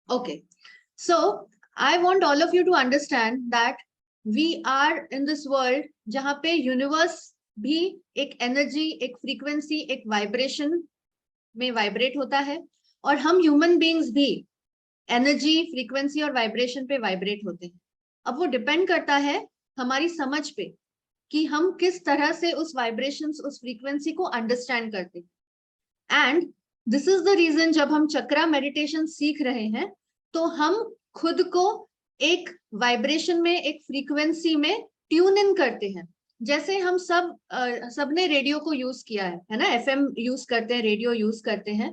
Okay. So I want all of you to understand that we are in this world जहाँ पे universe भी एक energy, एक frequency, एक वाइब्रेशन में वाइब्रेट होता है, और हम ह्यूमन बीइंग्स भी एनर्जी, फ्रीक्वेंसी और वाइब्रेशन पे वाइब्रेट होते हैं. अब वो डिपेंड करता है हमारी समझ पे कि हम किस तरह से उस वाइब्रेशंस, उस फ्रीक्वेंसी को अंडरस्टैंड करते हैं. And this is the reason जब हम चक्रा मेडिटेशन सीख रहे हैं तो हम खुद को एक वाइब्रेशन में, एक फ्रीक्वेंसी में ट्यून इन करते हैं. जैसे हम सबने रेडियो को यूज किया है ना, एफएम यूज करते हैं, रेडियो यूज करते हैं,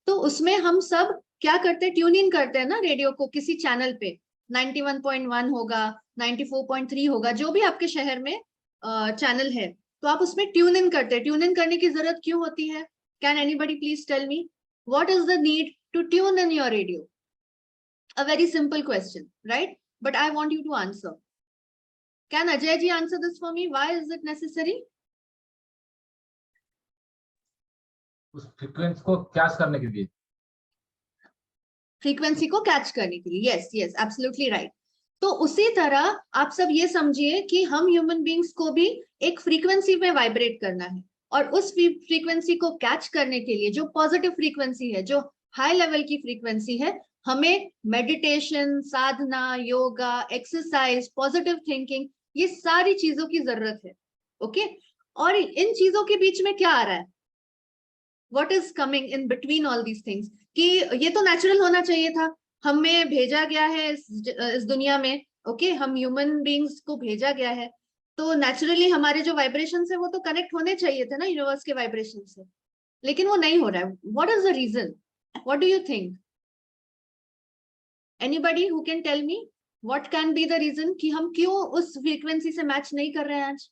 तो उसमें हम सब क्या करते हैं, ट्यून इन करते हैं ना रेडियो को किसी चैनल पे. 91.1 होगा, 94.3 होगा, जो भी आपके शहर में चैनल है, तो आप उसमें ट्यून इन करते हैं. ट्यून इन करने की जरूरत क्यों होती है? Can anybody please tell me what is the need to tune in your radio? A very simple question, right? But I want you to answer. Can Ajay ji answer this for me? Why is it necessary? उस frequency को catch करने के लिए. Frequency को catch करने के लिए. Yes yes, absolutely right. तो उसी तरह आप सब ये समझिए कि हम ह्यूमन बीइंग्स को भी एक फ्रीक्वेंसी पे वाइब्रेट करना है, और उस फ्रीक्वेंसी को कैच करने के लिए जो पॉजिटिव फ्रीक्वेंसी है, जो हाई लेवल की फ्रीक्वेंसी है, हमें मेडिटेशन, साधना, योगा, एक्सरसाइज, पॉजिटिव थिंकिंग, ये सारी चीजों की जरूरत है. ओके? और इन चीजों के बीच में क्या आ रहा है? What is coming in between all these things? कि ये तो नेचुरल होना चाहिए था, हमें भेजा गया है इस दुनिया में. ओके, हम ह्यूमन बीइंग्स को भेजा गया है, तो नेचुरली हमारे जो वाइब्रेशन है वो तो कनेक्ट होने चाहिए थे ना यूनिवर्स के वाइब्रेशन से, लेकिन वो नहीं हो रहा है. What is the reason? What do you think? Anybody who can tell me what can be the reason कि हम क्यों उस फ्रीक्वेंसी से मैच नहीं कर रहे हैं आज?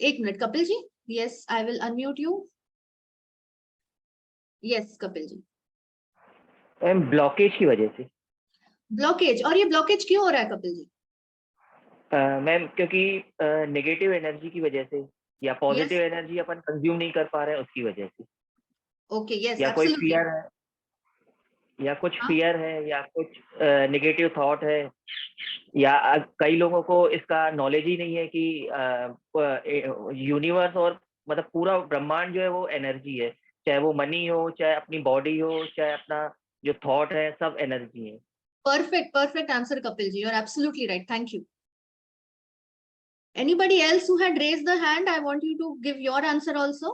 एक minute, Kapil ji. Yes, I will unmute you. Yes, Kapil ji. Blockage की वजह से. ब्लॉकेज? और ये ब्लॉकेज क्यों हो रहा है कपिल जी? मैम क्योंकि नेगेटिव एनर्जी की वजह से, या पॉजिटिव एनर्जी अपन कंज्यूम नहीं कर पा रहे हैं उसकी वजह से. ओके, यस, या कोई फियर है, या कुछ फियर है, या कुछ नेगेटिव थॉट है, या कई लोगों को इसका नॉलेज ही नहीं है कि यूनिवर्स और मतलब पूरा ब्रह्मांड जो है वो एनर्जी है. चाहे वो मनी हो, चाहे अपनी बॉडी हो, चाहे अपना जो थॉट है, सब एनर्जी है. Perfect, perfect answer, Kapil ji. You're absolutely right. Thank you. Anybody else who had raised the hand? I want you to give your answer also.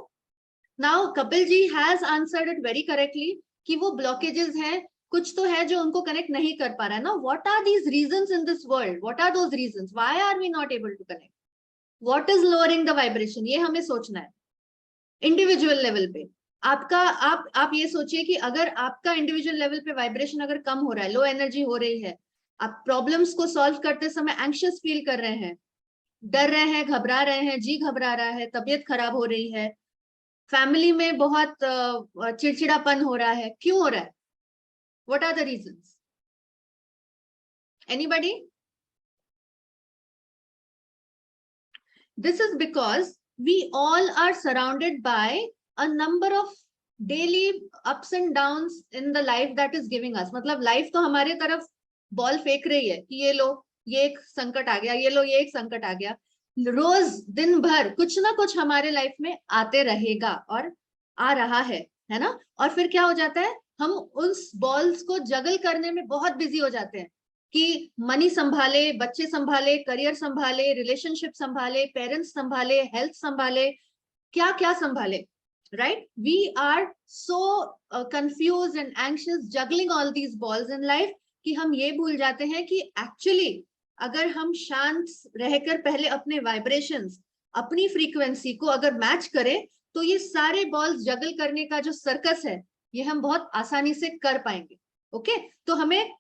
Now, Kapil ji has answered it very correctly कि वो blockages हैं, कुछ तो है जो उनको connect नहीं कर पा रहा है ना. What are these reasons in this world? What are those reasons? Why are we not able to connect? What is lowering the vibration? ये हमें सोचना है इंडिविजुअल लेवल पे. आपका आप ये सोचिए कि अगर आपका इंडिविजुअल लेवल पे वाइब्रेशन अगर कम हो रहा है, लो एनर्जी हो रही है, आप प्रॉब्लम्स को सॉल्व करते समय एंग्शियस फील कर रहे हैं, डर रहे हैं, घबरा रहे हैं, जी घबरा रहा है, तबीयत खराब हो रही है, फैमिली में बहुत चिड़चिड़ापन हो रहा है, क्यों हो रहा है? What are the reasons? Anybody? This is because we all are surrounded by a number of daily ups and downs in the life that is giving us. मतलब लाइफ तो हमारे तरफ बॉल फेंक रही है कि ये लो, ये एक संकट आ गया, ये लो, ये एक संकट आ गया. रोज दिन भर कुछ ना कुछ हमारे लाइफ में आते रहेगा और आ रहा है ना. और फिर क्या हो जाता है, हम उस बॉल्स को जगल करने में बहुत बिजी हो जाते हैं कि मनी संभाले, बच्चे संभाले, करियर संभाले, रिलेशनशिप संभाले, पेरेंट्स संभाले, हेल्थ संभाले, क्या क्या संभाले. Right? We are so confused and anxious juggling all these balls in life कि हम ये भूल जाते हैं कि actually अगर हम शांत रहकर पहले अपने वाइब्रेशंस, अपनी फ्रीक्वेंसी को अगर मैच करें तो ये सारे बॉल्स जगल करने का जो सर्कस है ये हम बहुत आसानी से कर पाएंगे. ओके? तो हमें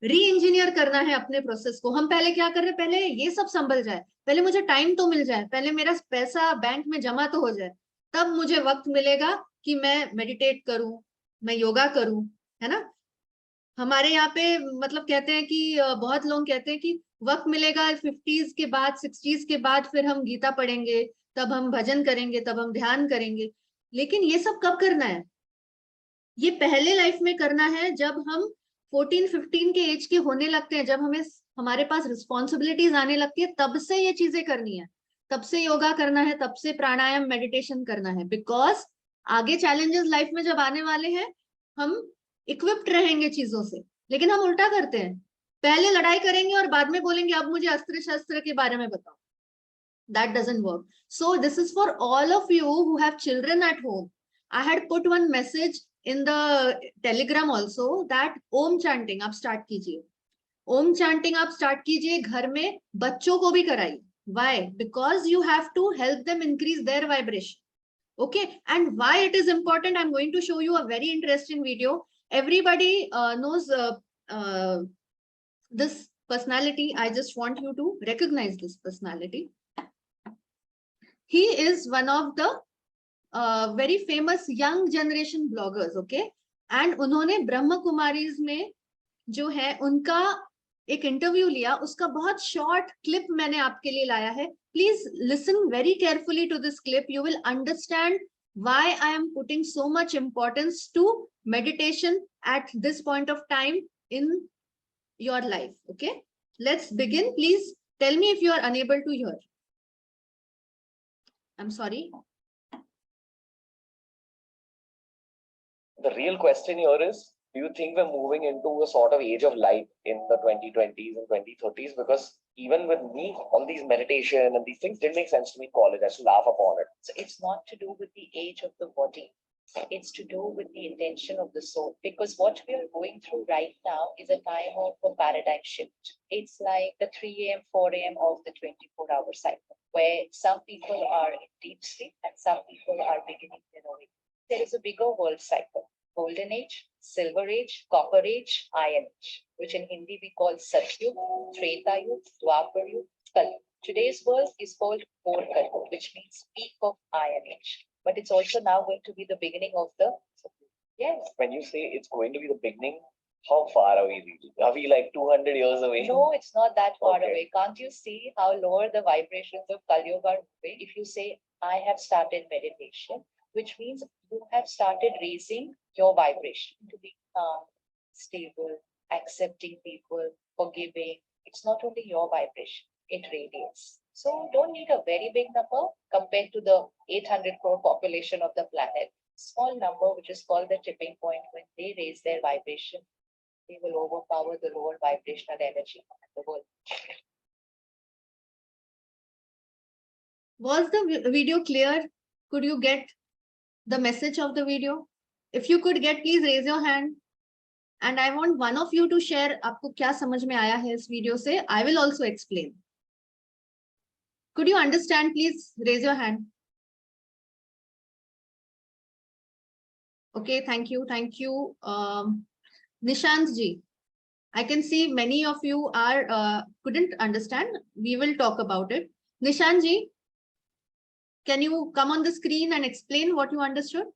री इंजीनियर करना है अपने प्रोसेस को. हम पहले क्या कर रहे हैं, पहले ये सब संभल जाए, पहले मुझे टाइम तो मिल जाए, पहले मेरा पैसा बैंक में जमा तो हो जाए, तब मुझे वक्त मिलेगा कि मैं मेडिटेट करूं, मैं योगा करूं, है ना. हमारे यहाँ पे मतलब कहते हैं कि बहुत लोग कहते हैं कि वक्त मिलेगा 50s के बाद, 60s के बाद, फिर हम गीता पढ़ेंगे, तब हम भजन करेंगे, तब हम ध्यान करेंगे. लेकिन ये सब कब करना है? ये पहले लाइफ में करना है जब हम 14-15 के एज के होने लगते हैं, जब हमारे पास रिस्पॉन्सिबिलिटीज आने लगती है, तब से ये चीजें करनी है, तब से योगा करना है, तब से प्राणायाम मेडिटेशन करना है, बिकॉज आगे चैलेंजेस लाइफ में जब आने वाले हैं, हम इक्विप्ड रहेंगे चीजों से। लेकिन हम उल्टा करते हैं, पहले लड़ाई करेंगे और बाद में बोलेंगे अब मुझे अस्त्र शस्त्र के बारे में बताओ। That doesn't work. So this is for all of you who have children at home. I had put one message in the Telegram also that Om chanting आप start कीजिए, Om chanting आप start कीजिए, घर में बच्चों को भी कराइए। Why? Because you have to help them increase their vibration. Okay, and why it is important, I'm going to show you a very interesting video. Everybody knows this personality. I just want you to recognize this personality. He is one of the very famous young generation bloggers, okay? And उन्होंने ब्रह्म कुमारीज में जो है उनका एक interview लिया, उसका बहुत short clip मैंने आपके लिए लाया है. Please listen very carefully to this clip. You will understand why I am putting so much importance to meditation at this point of time in your life. Okay, let's begin. Please tell me if you are unable to hear. I'm sorry. The real question here is, do you think we're moving into a sort of age of light in the 2020s and 2030s? Because even with me, all these meditation and these things didn't make sense to me in college. I used to laugh upon it. So it's not to do with the age of the body. It's to do with the intention of the soul. Because what we are going through right now is a time of a paradigm shift. It's like the 3 a.m., 4 a.m. of the 24-hour cycle, where some people are in deep sleep and some people are beginning their awakening. There is a bigger world cycle. Golden Age, Silver Age, Copper Age, Iron Age, which in Hindi we call Satyug, Treta Yug, Dwapar Yug, Kali. Today's world is called Kali, which means peak of Iron Age. But it's also now going to be the beginning of the Satyug. Yes. When you say it's going to be the beginning, how far are we really? Are we like 200 years away? No, it's not that far Okay. away. Can't you see how lower the vibrations of Kali Yuga are moving? If you say, I have started meditation, which means you have started raising your vibration to be calm, stable, accepting people, forgiving. It's not only your vibration, it radiates. So don't need a very big number compared to the 800 crore population of the planet. Small number, which is called the tipping point, when they raise their vibration, they will overpower the lower vibrational energy in the world. Was the video clear? Could you get the message of the video? If you could get, please raise your hand. And I want one of you to share आपको क्या समझ में आया है इस video से. I will also explain. Could you understand? Please raise your hand. Okay, thank you. Thank you. Nishant ji, I can see many of you are couldn't understand. We will talk about it. Nishant ji, can you come on the screen and explain what you understood?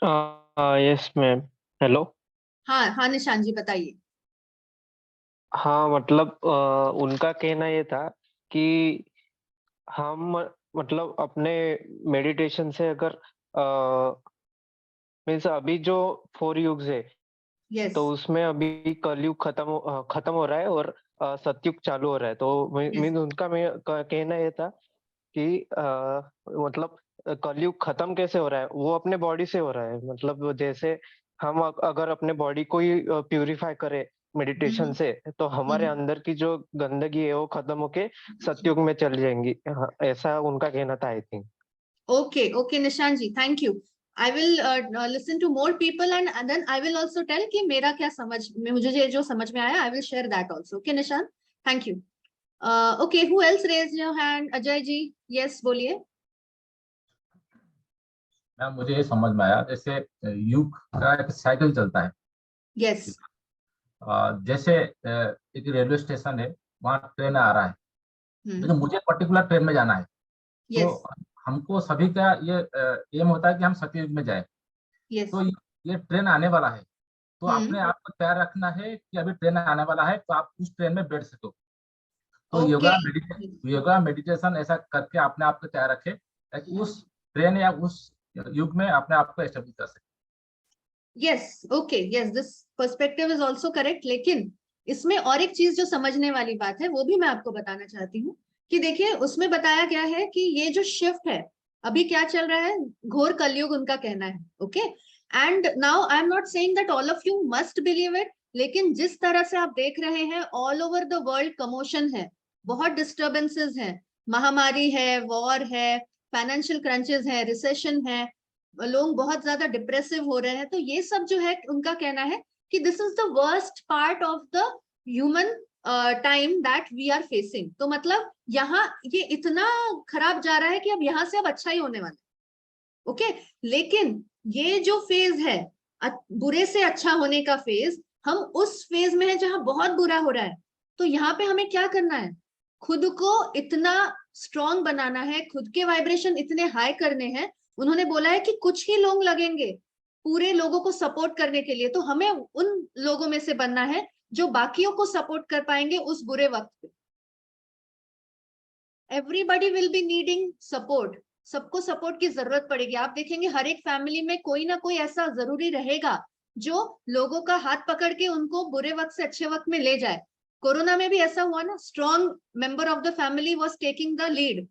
Yes ma'am. Hello. हाँ हाँ निशांत जी बताइए. हाँ मतलब उनका कहना ये था कि हम मतलब अपने मेडिटेशन से अगर मीन्स अभी जो 4 युग्स है Yes. तो उसमें अभी कलयुग खत्म हो रहा है और सतयुग चालू हो रहा है. तो मीन्स उनका कहना ये था कि मतलब कलयुग खत्म कैसे हो रहा है, वो अपने बॉडी से हो रहा है. मतलब जैसे हम अगर अपने बॉडी को ही प्यूरिफाई करें मेडिटेशन से, तो हमारे अंदर की जो गंदगी है वो खत्म होके सतयुग में चल जाएंगी. ऐसा उनका कहना था. I think. Okay, okay, Nishant ji, thank you. I will listen to more people and then I will also tell कि मेरा क्या मुझे जो समझ में आया, I will share that also. Okay, Nishant, thank you. Okay, who else raised your hand? Ajay ji, yes, बोलिए. Ma'am मुझे ये समझ में आया, जैसे युग का एक साइकिल चलता है. Yes. जैसे एक रेलवे स्टेशन है, वहाँ ट्रेन आ रहा है, लेकिन मुझे पर्टिकुलर ट्रेन में जाना है. Yes. तो हमको सभी का ये एम होता है कि हम सतयुग में जाए. Yes. तो ये ट्रेन आने वाला है, तो आपने आपको तैयार रखना है कि अभी ट्रेन आने वाला है, तो आप उस ट्रेन में बैठ सको. तो Okay. योगा मेडिटेशन ऐसा करके आपने आपको तैयार रखे ताकि उस ट्रेन या उस युग में अपने आप को एस्टेब्लिश कर सके. Yes, okay, yes, this perspective is also correct. लेकिन इसमें और एक चीज जो समझने वाली बात है वो भी मैं आपको बताना चाहती हूँ कि देखिए उसमें बताया गया है कि ये जो शिफ्ट है अभी क्या चल रहा है, घोर कलयुग उनका कहना है, okay. And now I am not saying that all of you must believe it, लेकिन जिस तरह से आप देख रहे हैं all over the world commotion है, बहुत डिस्टर्बेंसेस है, महामारी है, वॉर है, फाइनेंशियल क्रंचेस है, रिसेशन है, लोग बहुत ज्यादा डिप्रेसिव हो रहे हैं, तो ये सब जो है उनका कहना है कि this is the worst part of the human time that we are facing. तो मतलब यहाँ ये इतना खराब जा रहा है कि अब यहाँ से अब अच्छा ही होने वाला है, ओके। लेकिन ये जो फेज है बुरे से अच्छा होने का फेज, हम उस फेज में है जहां बहुत बुरा हो रहा है। तो यहाँ पे हमें क्या करना है, खुद को इतना स्ट्रॉन्ग बनाना है, खुद के वाइब्रेशन इतने हाई करने हैं। उन्होंने बोला है कि कुछ ही लोग लगेंगे पूरे लोगों को सपोर्ट करने के लिए, तो हमें उन लोगों में से बनना है जो बाकियों को सपोर्ट कर पाएंगे उस बुरे वक्त पे। Everybody will be needing support, सबको सपोर्ट की जरूरत पड़ेगी। आप देखेंगे हर एक फैमिली में कोई ना कोई ऐसा जरूरी रहेगा जो लोगों का हाथ पकड़ के उनको बुरे वक्त से अच्छे वक्त में ले जाए। कोरोना में भी ऐसा हुआ ना, strong member of the family was taking the lead,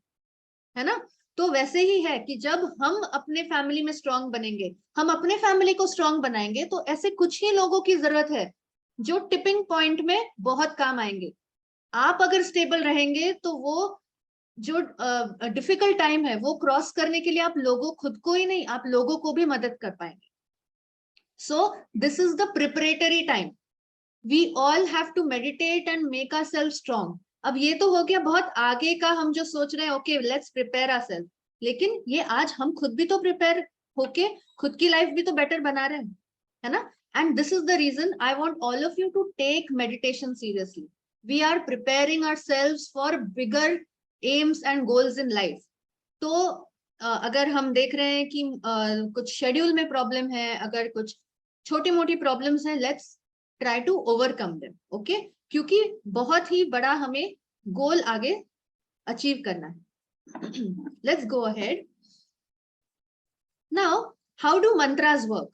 है ना। तो वैसे ही है कि जब हम अपने फैमिली में स्ट्रॉन्ग बनेंगे, हम अपने फैमिली को स्ट्रॉन्ग बनाएंगे, तो ऐसे कुछ ही लोगों की जरूरत है जो टिपिंग पॉइंट में बहुत काम आएंगे। आप अगर स्टेबल रहेंगे तो वो जो डिफिकल्ट टाइम है वो क्रॉस करने के लिए आप लोगों, खुद को ही नहीं आप लोगों को भी मदद कर पाएंगे। So this is the preparatory time, we all have to meditate and make ourselves strong. अब ये तो हो गया बहुत आगे का, हम जो सोच रहे हैं ओके लेट्स प्रिपेयर आवरसेल्फ, लेकिन ये आज हम खुद भी तो प्रिपेयर होके खुद की लाइफ भी तो बेटर बना रहे हैं, है ना। And this is the reason I want all of you to take meditation seriously. We are preparing ourselves for bigger aims and goals in life. तो अगर हम देख रहे हैं कि कुछ शेड्यूल में प्रॉब्लम है, अगर कुछ छोटी मोटी प्रॉब्लम्स हैं, let's try to overcome them, okay, क्योंकि बहुत ही बड़ा हमें गोल आगे अचीव करना है। Let's go ahead now. How do mantras work?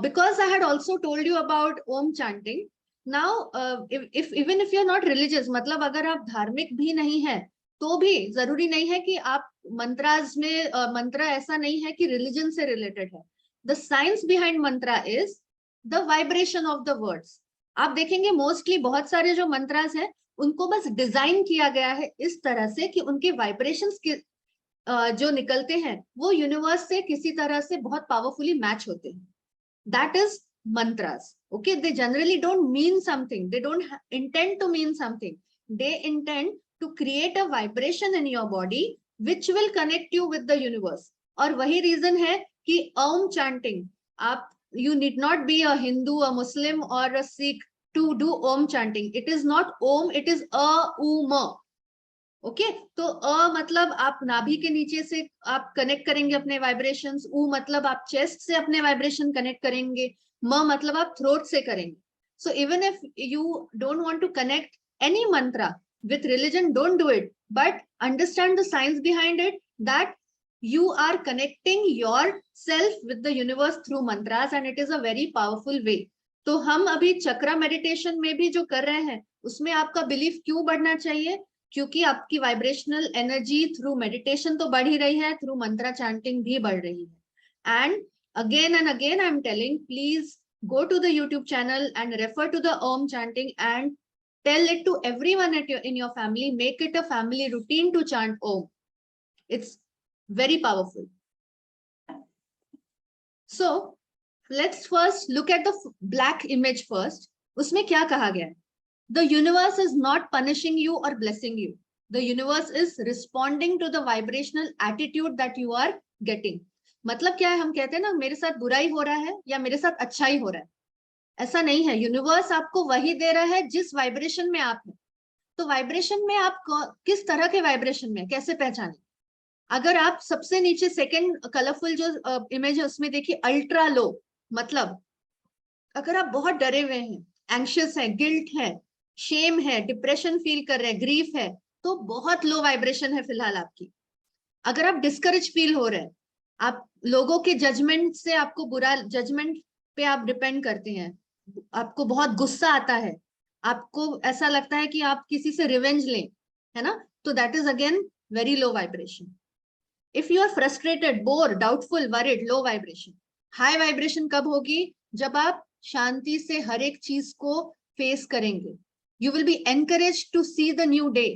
Because I had also told you about Om chanting. Now if even if you are not religious, मतलब अगर आप धार्मिक भी नहीं है तो भी जरूरी नहीं है कि आप मंत्रास में मंत्र ऐसा नहीं है कि रिलीजन से रिलेटेड है। The science behind Mantra is the vibration of the words. आप देखेंगे मोस्टली बहुत सारे जो मंत्रास हैं उनको बस डिजाइन किया गया है इस तरह से कि उनके वाइब्रेशंस के जो निकलते हैं वो यूनिवर्स से किसी तरह से बहुत पावरफुली मैच होते हैं। That is mantras, okay? They generally don't mean something, they don't intend to mean something, they intend to create a vibration in your body which will connect you with the universe. और वही reason है कि ओम chanting, आप you need not be a Hindu, a Muslim or a Sikh to do om chanting. It is not om, it is a-um, okay. तो अ मतलब आप नाभि के नीचे से आप कनेक्ट करेंगे अपने वाइब्रेशंस, उ मतलब आप चेस्ट से अपने वाइब्रेशन कनेक्ट करेंगे, म मतलब आप थ्रोट से करेंगे। So even if you don't want to connect any mantra with religion, don't do it, but understand the science behind it, that you are connecting yourself with the universe through mantras and it is a very powerful way. तो हम अभी चक्रा meditation में भी जो कर रहे हैं उसमें आपका बिलीफ क्यों बढ़ना चाहिए? क्योंकि आपकी वाइब्रेशनल एनर्जी थ्रू मेडिटेशन तो बढ़ ही रही है, थ्रू मंत्रा चैंटिंग भी बढ़ रही है। And again I am telling, please go to the YouTube channel and refer to the Om chanting and tell it to everyone in your family. Make it a family routine to chant Om. It's very powerful. So let's first look at the black image first. उसमें क्या कहा गया है? The universe is not punishing you or blessing you. The universe is responding to the vibrational attitude that you are getting. मतलब क्या है, हम कहते हैं ना मेरे साथ बुराई हो रहा है या मेरे साथ अच्छा ही हो रहा है, ऐसा नहीं है। यूनिवर्स आपको वही दे रहा है जिस वाइब्रेशन में आप हैं। तो वाइब्रेशन में आप किस तरह के वाइब्रेशन में कैसे पहचाने? अगर आप सबसे नीचे सेकंड कलरफुल जो इमेज है उसमें देखिए अल्ट्रा लो, मतलब अगर आप बहुत डरे हुए हैं, एंग्शियस है, गिल्ट है, शेम है, डिप्रेशन फील कर रहे हैं, ग्रीफ है, तो बहुत लो वाइब्रेशन है फिलहाल आपकी। अगर आप डिस्करेज फील हो रहे हैं, आप लोगों के जजमेंट से आपको बुरा, जजमेंट पे आप डिपेंड करते हैं, आपको बहुत गुस्सा आता है, आपको ऐसा लगता है कि आप किसी से रिवेंज लें, है ना, तो that is again very low vibration. If you are frustrated, bore, doubtful, worried, low vibration. High vibration कब होगी? जब आप शांति से हर एक चीज को फेस करेंगे. You will be encourage to see the new day.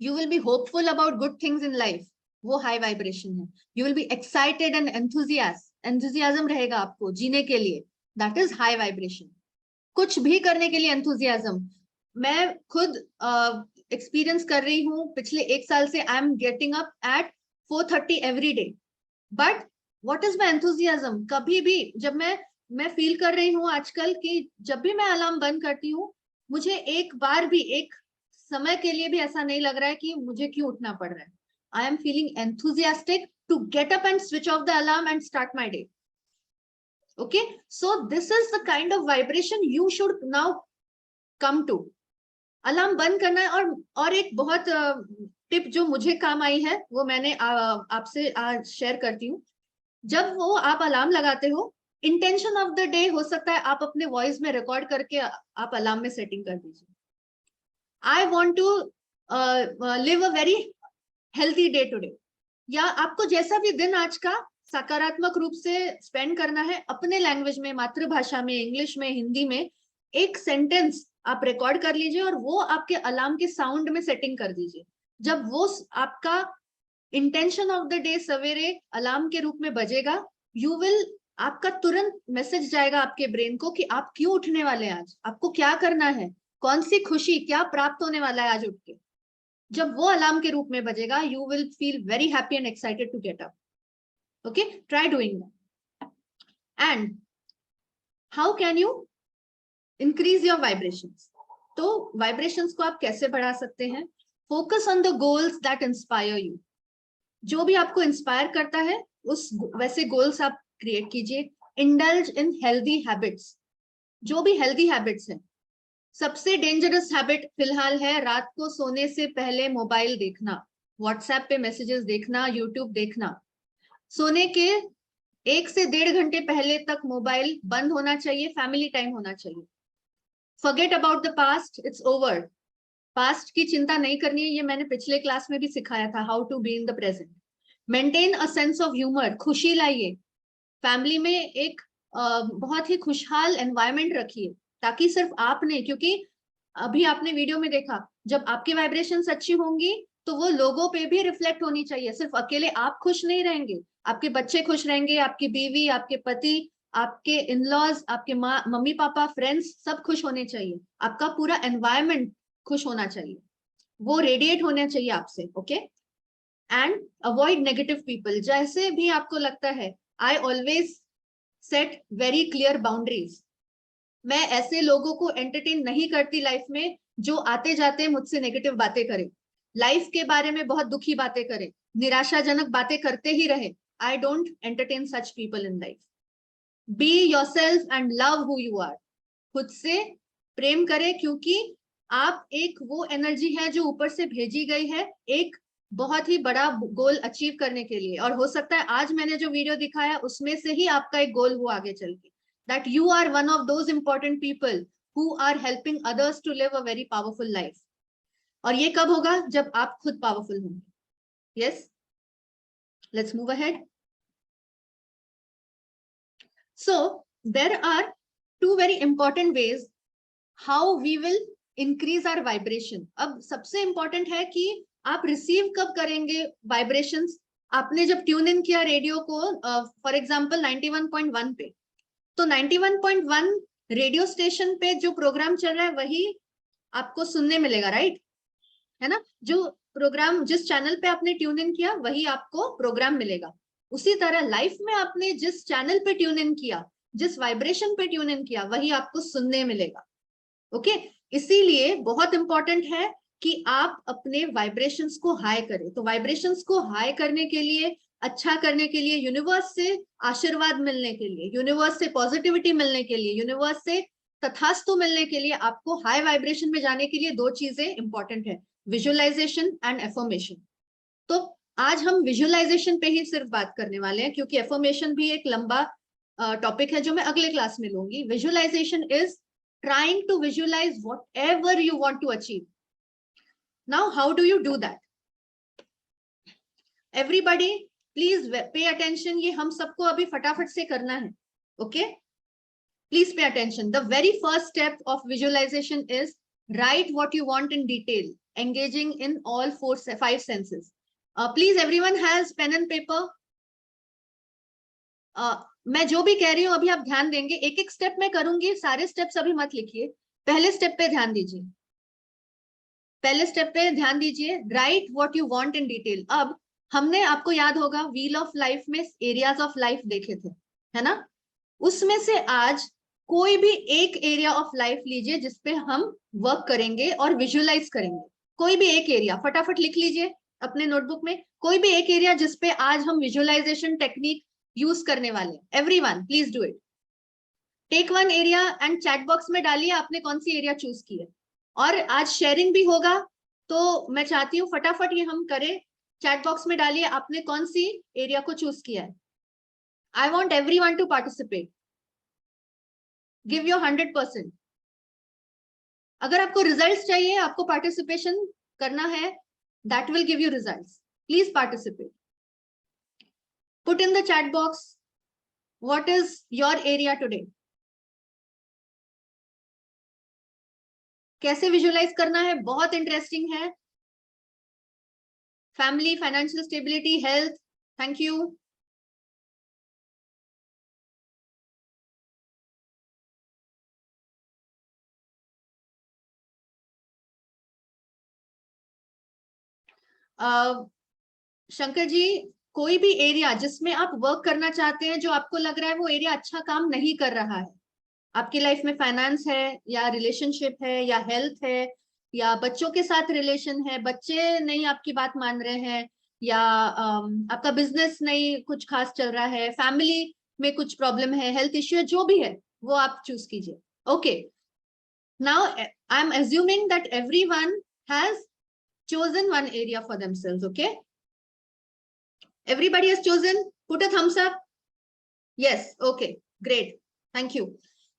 You will be hopeful about good things in life. वो हाई वाइब्रेशन है. You will be excited and enthusiasm रहेगा आपको जीने के लिए. That is high vibration. कुछ भी करने के लिए एंथुजियाज्म. मैं खुद एक्सपीरियंस कर रही हूँ पिछले 1 साल से. I am getting up at 4:30 every day. But what is my enthusiasm? कभी भी जब मैं फील कर रही हूँ आजकल कि जब भी मैं अलार्म बंद करती हूँ, मुझे एक बार भी, एक समय के लिए भी ऐसा नहीं लग रहा है कि मुझे क्यों उठना पड़ रहा है. I am feeling enthusiastic to get up and switch off the alarm and start my day. Okay, so this is the kind of vibration you should now come to. Alarm बंद करना है. और एक बहुत टिप जो मुझे काम आई है वो मैंने आपसे आज शेयर करती हूँ. जब वो आप अलार्म लगाते हो, इंटेंशन ऑफ द डे हो सकता है आप अपने वॉइस में रिकॉर्ड करके आप अलार्म में सेटिंग कर दीजिए. I want to live a very healthy day today. या आपको जैसा भी दिन आज का सकारात्मक रूप से स्पेंड करना है, अपने लैंग्वेज में, मातृभाषा में, इंग्लिश में, हिंदी में, एक सेंटेंस आप रिकॉर्ड कर लीजिए और वो आपके अलार्म के साउंड में सेटिंग कर दीजिए. जब वो आपका इंटेंशन ऑफ द डे सवेरे अलार्म के रूप में बजेगा, यू विल, आपका तुरंत मैसेज जाएगा आपके ब्रेन को कि आप क्यों उठने वाले हैं आज, आपको क्या करना है, कौन सी खुशी, क्या प्राप्त होने वाला है आज उठ के. जब वो अलार्म के रूप में बजेगा, you will feel very happy and excited to get up. Okay, try doing that. And how can you increase your vibrations? तो vibrations को आप कैसे बढ़ा सकते हैं? Focus on the goals that inspire you. जो भी आपको इंस्पायर करता है उस वैसे गोल्स आप क्रिएट कीजिए. Indulge in healthy habits. जो भी healthy habits है. सबसे डेंजरस हैबिट फिलहाल है रात को सोने से पहले मोबाइल देखना, व्हाट्सएप पे मैसेजेस देखना, यूट्यूब देखना. सोने के 1 से 1.5 घंटे पहले तक मोबाइल बंद होना चाहिए, फैमिली टाइम होना चाहिए. Forget about the past, it's over. Past की चिंता नहीं करनी है, ये मैंने पिछले क्लास में भी सिखाया था, how to be in the present. Maintain a sense of humour, खुशी लाइए. फैमिली में एक बहुत ही खुशहाल एनवायरनमेंट रखिए, ताकि सिर्फ आप नहीं, क्योंकि अभी आपने वीडियो में देखा, जब आपकी वाइब्रेशंस अच्छी होंगी तो वो लोगों पे भी रिफ्लेक्ट होनी चाहिए. सिर्फ अकेले आप खुश नहीं रहेंगे, आपके बच्चे खुश रहेंगे, आपकी बीवी, आपके पति, आपके इन-लॉज, आपके मम्मी पापा, फ्रेंड्स, सब खुश होने चाहिए. आपका पूरा एनवायरनमेंट खुश होना चाहिए, वो रेडिएट होना चाहिए आपसे. Okay, and avoid negative people. जैसे भी आपको लगता है, I always set very clear boundaries. मैं ऐसे लोगों को एंटरटेन नहीं करती लाइफ में जो आते जाते मुझसे नेगेटिव बातें करें, लाइफ के बारे में बहुत दुखी बातें करें, निराशाजनक बातें करते ही रहे. I don't entertain such people in life. Be yourself and love who you are. खुद से प्रेम करें, क्योंकि आप एक वो एनर्जी है जो ऊपर से भेजी गई है एक बहुत ही बड़ा गोल अचीव करने के लिए. और हो सकता है आज मैंने जो वीडियो दिखाया उसमें से ही आपका एक गोल हो आगे चल के. That you are one of those important people who are helping others to live a very powerful life. और ये कब होगा? जब आप खुद पावरफुल होंगे. Yes, let's move ahead. So there are 2 very important ways how we will increase our vibration. अब सबसे important है कि आप receive कब करेंगे vibrations. आपने जब ट्यून इन किया रेडियो को, फॉर एग्जाम्पल 91.1 पे, तो 91.1 रेडियो स्टेशन पे जो प्रोग्राम चल रहा है वही आपको सुनने मिलेगा, राइट? है ना? जो प्रोग्राम, जिस चैनल पे आपने ट्यून इन किया वही आपको प्रोग्राम मिलेगा. उसी तरह लाइफ में आपने जिस चैनल पे ट्यून इन किया, जिस वाइब्रेशन पे ट्यून इन किया, वही आपको सुनने मिलेगा. ओके, इसीलिए बहुत इंपॉर्टेंट है कि आप अपने वाइब्रेशंस को हाई करें. तो वाइब्रेशंस को हाई करने के लिए, अच्छा करने के लिए, यूनिवर्स से आशीर्वाद मिलने के लिए, यूनिवर्स से पॉजिटिविटी मिलने के लिए, यूनिवर्स से तथास्तु मिलने के लिए, आपको हाई वाइब्रेशन में जाने के लिए 2 चीजें इंपॉर्टेंट है, विजुअलाइजेशन एंड एफर्मेशन. तो आज हम विजुअलाइजेशन पे ही सिर्फ बात करने वाले हैं, क्योंकि एफर्मेशन भी एक लंबा टॉपिक है जो मैं अगले क्लास में लूंगी. Visualisation is trying to visualise whatever you want to achieve. Now how do you do that? Everybody please pay attention. ये हम सबको अभी फटाफट से करना है. Okay, please pay attention. The very first step of visualisation is write what you want in detail, engaging in all 5 senses. Please, everyone has pen and paper. मैं जो भी कह रही हूँ अभी आप ध्यान देंगे. एक एक स्टेप मैं करूंगी, सारे स्टेप्स अभी मत लिखिए. पहले स्टेप पे ध्यान दीजिए. पहले स्टेप पे ध्यान दीजिए. Right what you want in detail. अब हमने, आपको याद होगा, व्हील ऑफ लाइफ में एरियाज ऑफ लाइफ देखे थे, है ना? उसमें से आज कोई भी एक एरिया ऑफ लाइफ लीजिए जिसपे हम वर्क करेंगे और विजुअलाइज करेंगे. कोई भी एक एरिया फटाफट लिख लीजिए अपने नोटबुक में. कोई भी एक एरिया जिसपे आज हम विजुअलाइजेशन टेक्निक यूज करने वाले हैं. Everyone please do it. Take one area and chat box में डालिए आपने कौन सी एरिया चूज की है. और आज शेयरिंग भी होगा, तो मैं चाहती हूँ फटाफट ये हम करें. चैट बॉक्स में डालिए आपने कौन सी एरिया को चूज किया है. I want everyone to participate. Give your 100%. अगर आपको रिजल्ट्स चाहिए, आपको पार्टिसिपेशन करना है, that will give you results. Please participate. Put in the chat box what is your area today. कैसे विजुअलाइज करना है, बहुत इंटरेस्टिंग है. Family, financial stability, health. Thank you. Shankar ji, कोई भी एरिया जिसमें आप वर्क करना चाहते हैं, जो आपको लग रहा है वो एरिया अच्छा काम नहीं कर रहा है आपकी लाइफ में, फाइनेंस है या रिलेशनशिप है या हेल्थ है या बच्चों के साथ रिलेशन है, बच्चे नहीं आपकी बात मान रहे हैं, या आपका बिजनेस नहीं कुछ खास चल रहा है, फैमिली में कुछ प्रॉब्लम है, हेल्थ इश्यू है, जो भी है वो आप चूज कीजिए. Okay, now I am assuming that everyone has chosen one area for themselves. Okay, everybody has chosen. Put a thumbs up. Yes. Okay, great. Thank you.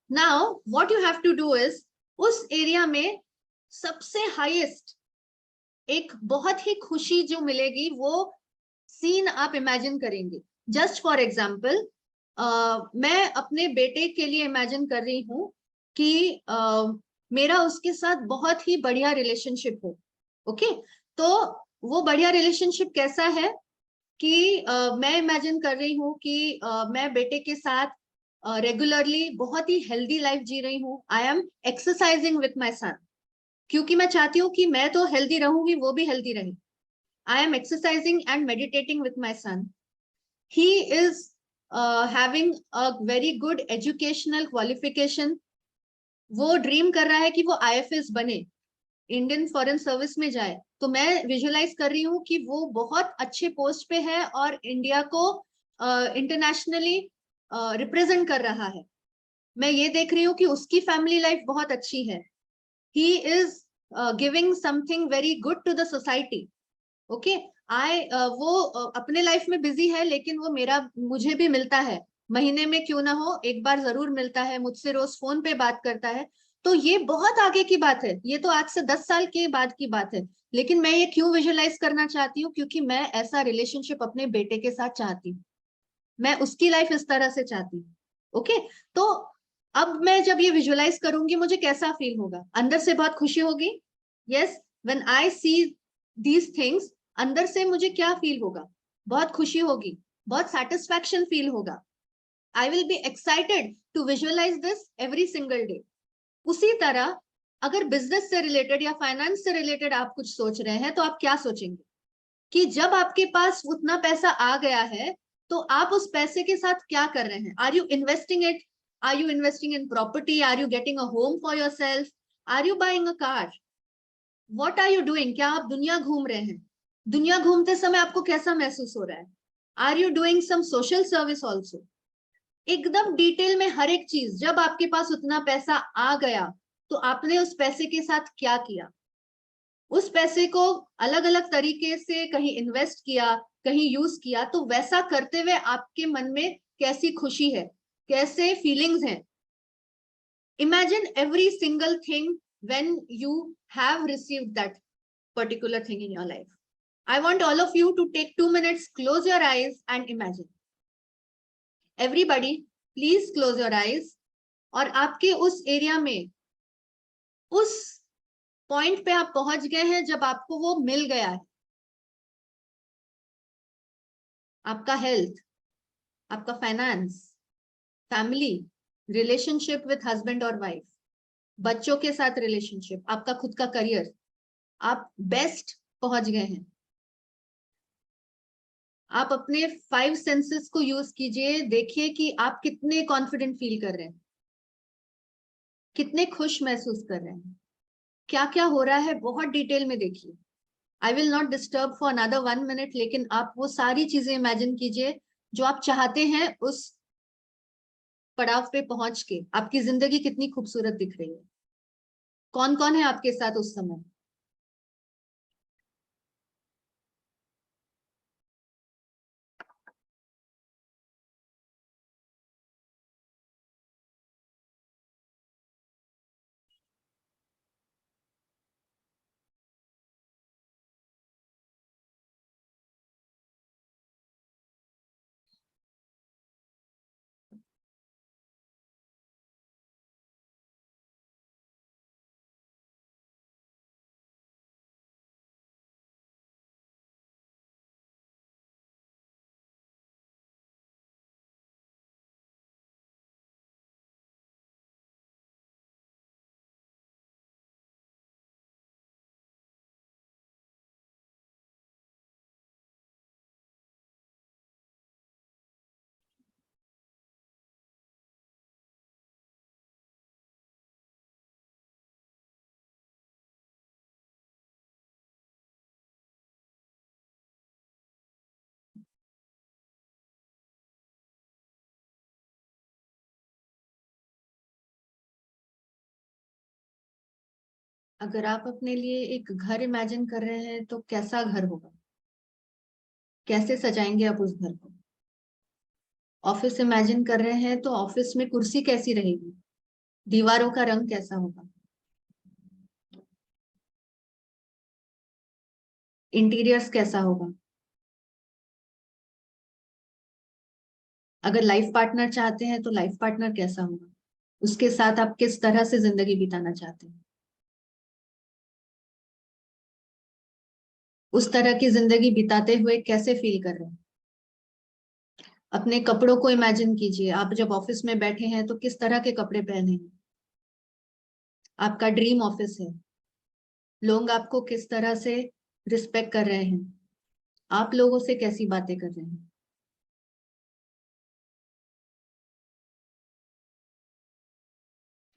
Now what you have to do is, उस area में सबसे highest एक बहुत ही खुशी जो मिलेगी वो scene आप इमेजिन करेंगे. जस्ट फॉर एग्जाम्पल, मैं अपने बेटे के लिए इमेजिन कर रही हूँ कि मेरा उसके साथ बहुत ही बढ़िया रिलेशनशिप हो. ओके, तो वो बढ़िया रिलेशनशिप कैसा है कि मैं इमेजिन कर रही हूँ कि मैं बेटे के साथ रेगुलरली बहुत ही हेल्दी लाइफ जी रही हूँ. I M exercising with my son, क्योंकि मैं चाहती हूँ कि मैं तो हेल्दी रहूंगी, वो भी हेल्दी रहे. I am exercising and meditating with my son. He is having a very good educational qualification. वो ड्रीम कर रहा है कि वो IFS बने, इंडियन फॉरेन सर्विस में जाए. तो मैं विजुअलाइज कर रही हूँ कि वो बहुत अच्छे पोस्ट पे है और इंडिया को इंटरनेशनली रिप्रेजेंट कर रहा है. मैं ये देख रही हूँ कि उसकी फैमिली लाइफ बहुत अच्छी है. He is giving something very good to the society. Okay, वो अपने लाइफ में बिजी है, लेकिन वो मुझे भी मिलता है, महीने में क्यों ना हो एक बार जरूर मिलता है, मुझसे रोज फोन पे बात करता है. तो ये बहुत आगे की बात है, ये तो आज से 10 साल के बाद की बात है. लेकिन मैं ये क्यों विजुअलाइज करना चाहती हूँ? क्योंकि मैं ऐसा रिलेशनशिप अपने बेटे के साथ चाहती हूँ. मैं उसकी लाइफ इस तरह से चाहती हूँ. ओके, तो अब मैं जब ये विजुअलाइज करूंगी मुझे कैसा फील होगा? अंदर से बहुत खुशी होगी. Yes, when I see these things, अंदर से मुझे क्या फील होगा? बहुत खुशी होगी, बहुत सेटिस्फैक्शन फील होगा. I will be excited to visualise this every single day. उसी तरह अगर बिजनेस से रिलेटेड या फाइनेंस से रिलेटेड आप कुछ सोच रहे हैं, तो आप क्या सोचेंगे कि जब आपके पास उतना पैसा आ गया है तो आप उस पैसे के साथ क्या कर रहे हैं? Are you investing it? Are you investing in property? Are you getting a home for yourself? Are you buying a car? What are you doing? क्या आप दुनिया घूम रहे हैं? दुनिया घूमते समय आपको कैसा महसूस हो रहा है? Are you doing some social service also? एकदम डिटेल में हर एक चीज. जब आपके पास उतना पैसा आ गया तो आपने उस पैसे के साथ क्या किया? उस पैसे को अलग अलग तरीके से कहीं इन्वेस्ट किया, कहीं यूज किया, तो वैसा करते हुए आपके मन में कैसी खुशी है? कैसे फीलिंग्स हैं. Imagine every single thing when you have received that particular thing in your life. I want all of you to take 2 minutes, close your eyes and imagine. Everybody, please close your eyes. और आपके उस area में, उस point पे आप पहुंच गए हैं जब आपको वो मिल गया है. आपका हेल्थ, आपका finance, family, relationship with husband और वाइफ, बच्चों के साथ रिलेशनशिप, आपका खुद का करियर, आप बेस्ट पहुंच गए हैं. आप अपने 5 सेंसेस को यूज कीजिए. देखिए कि आप कितने कॉन्फिडेंट फील कर रहे हैं, कितने खुश महसूस कर रहे हैं, क्या क्या हो रहा है बहुत डिटेल में देखिए. I will not disturb for another 1 minute, लेकिन आप वो सारी चीजें इमेजिन कीजिए जो आप चाहते हैं. उस पड़ाव पे पहुंच के आपकी जिंदगी कितनी खूबसूरत दिख रही है. कौन कौन है आपके साथ उस समय. अगर आप अपने लिए एक घर इमेजिन कर रहे हैं तो कैसा घर होगा, कैसे सजाएंगे आप उस घर को. ऑफिस इमेजिन कर रहे हैं तो ऑफिस में कुर्सी कैसी रहेगी, दीवारों का रंग कैसा होगा, इंटीरियर्स कैसा होगा. अगर लाइफ पार्टनर चाहते हैं तो लाइफ पार्टनर कैसा होगा, उसके साथ आप किस तरह से जिंदगी बिताना चाहते हैं. उस तरह की जिंदगी बिताते हुए कैसे फील कर रहे हैं. अपने कपड़ों को इमेजिन कीजिए. आप जब ऑफिस में बैठे हैं तो किस तरह के कपड़े पहने हैं. आपका ड्रीम ऑफिस है, लोग आपको किस तरह से रिस्पेक्ट कर रहे हैं, आप लोगों से कैसी बातें कर रहे हैं.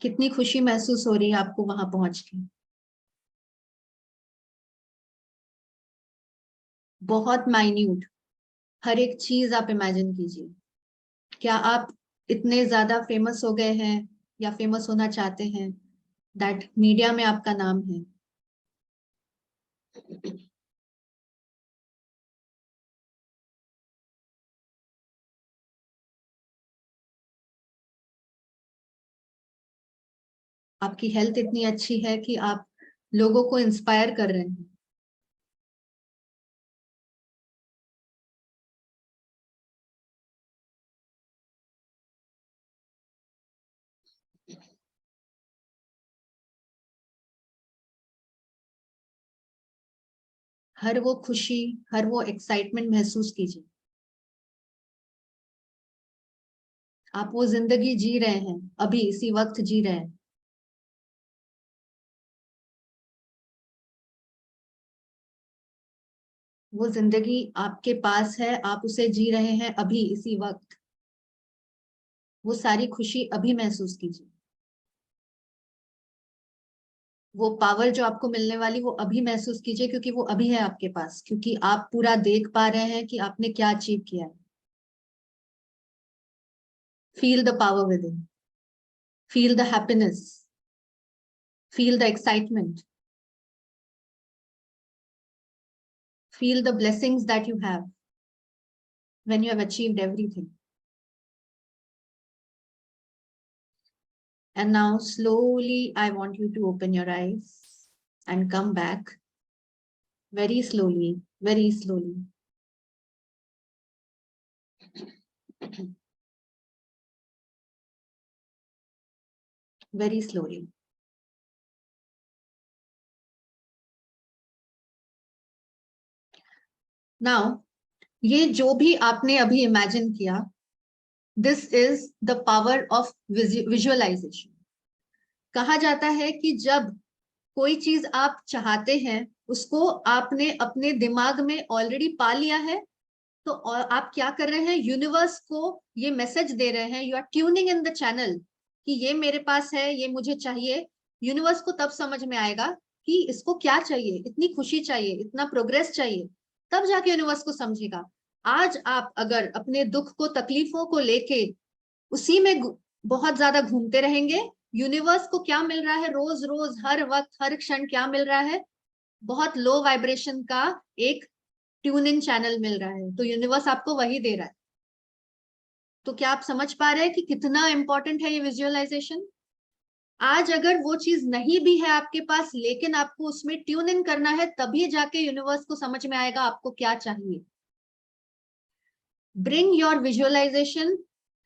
कितनी खुशी महसूस हो रही है आपको वहां पहुंच के. बहुत माइन्यूट हर एक चीज आप इमेजिन कीजिए. क्या आप इतने ज्यादा फेमस हो गए हैं या फेमस होना चाहते हैं दैट मीडिया में आपका नाम है. आपकी हेल्थ इतनी अच्छी है कि आप लोगों को इंस्पायर कर रहे हैं. हर वो खुशी, हर वो एक्साइटमेंट महसूस कीजिए. आप वो जिंदगी जी रहे हैं, अभी इसी वक्त जी रहे हैं. वो जिंदगी आपके पास है, आप उसे जी रहे हैं अभी इसी वक्त. वो सारी खुशी अभी महसूस कीजिए. वो पावर जो आपको मिलने वाली वो अभी महसूस कीजिए, क्योंकि वो अभी है आपके पास, क्योंकि आप पूरा देख पा रहे हैं कि आपने क्या अचीव किया है. Feel the power with in, feel the happiness, feel the excitement, feel the blessings that you have when you have achieved everything. And now slowly, I want you to open your eyes and come back very slowly, very slowly. Very slowly. Now, ये जो भी आपने अभी imagine किया, this is the power of visualization. कहा जाता है कि जब कोई चीज आप चाहते हैं, उसको आपने अपने दिमाग में ऑलरेडी पा लिया है, तो आप क्या कर रहे हैं, यूनिवर्स को ये मैसेज दे रहे हैं, you are tuning in the channel कि ये मेरे पास है, ये मुझे चाहिए. यूनिवर्स को तब समझ में आएगा कि इसको क्या चाहिए, इतनी खुशी चाहिए, इतना प्रोग्रेस चाहिए, तब जाके यूनिवर्स को समझेगा. आज आप अगर अपने दुख को, तकलीफों को लेके उसी में बहुत ज्यादा घूमते रहेंगे, यूनिवर्स को क्या मिल रहा है, रोज रोज हर वक्त हर क्षण क्या मिल रहा है, बहुत लो वाइब्रेशन का एक ट्यून इन चैनल मिल रहा है. तो यूनिवर्स आपको वही दे रहा है. तो क्या आप समझ पा रहे हैं कि कितना इंपॉर्टेंट है ये विजुअलाइजेशन? आज अगर वो चीज नहीं भी है आपके पास, लेकिन आपको उसमें ट्यून इन करना है, तभी जाके यूनिवर्स को समझ में आएगा आपको क्या चाहिए. Bring your visualization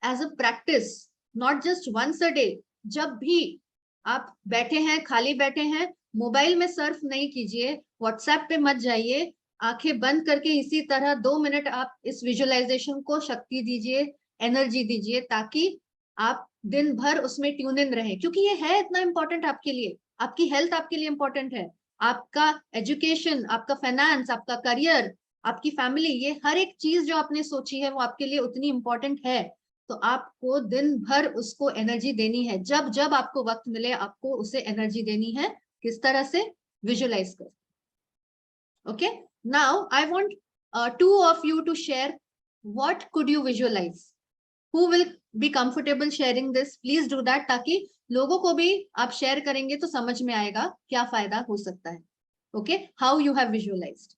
as a practice, not just once a day. जब भी आप बैठे हैं, खाली बैठे हैं, मोबाइल में सर्फ नहीं कीजिए, व्हाट्सएप पे मत जाइए, आंखें बंद करके इसी तरह 2 मिनट आप इस विजुअलाइजेशन को शक्ति दीजिए, एनर्जी दीजिए, ताकि आप दिन भर उसमें ट्यून इन रहे. क्योंकि ये है इतना इंपॉर्टेंट आपके लिए. आपकी हेल्थ आपके लिए इंपॉर्टेंट है, आपका एजुकेशन, आपका फाइनेंस, आपका करियर, आपकी फैमिली, ये हर एक चीज जो आपने सोची है वो आपके लिए उतनी इंपॉर्टेंट है. तो आपको दिन भर उसको एनर्जी देनी है. जब जब आपको वक्त मिले, आपको उसे एनर्जी देनी है. किस तरह से? विजुअलाइज कर. Okay, now I want 2 of you to share what could you visualize. Who will be comfortable sharing this? Please do that, ताकि लोगों को भी आप शेयर करेंगे तो समझ में आएगा क्या फायदा हो सकता है. Okay, how you have visualized.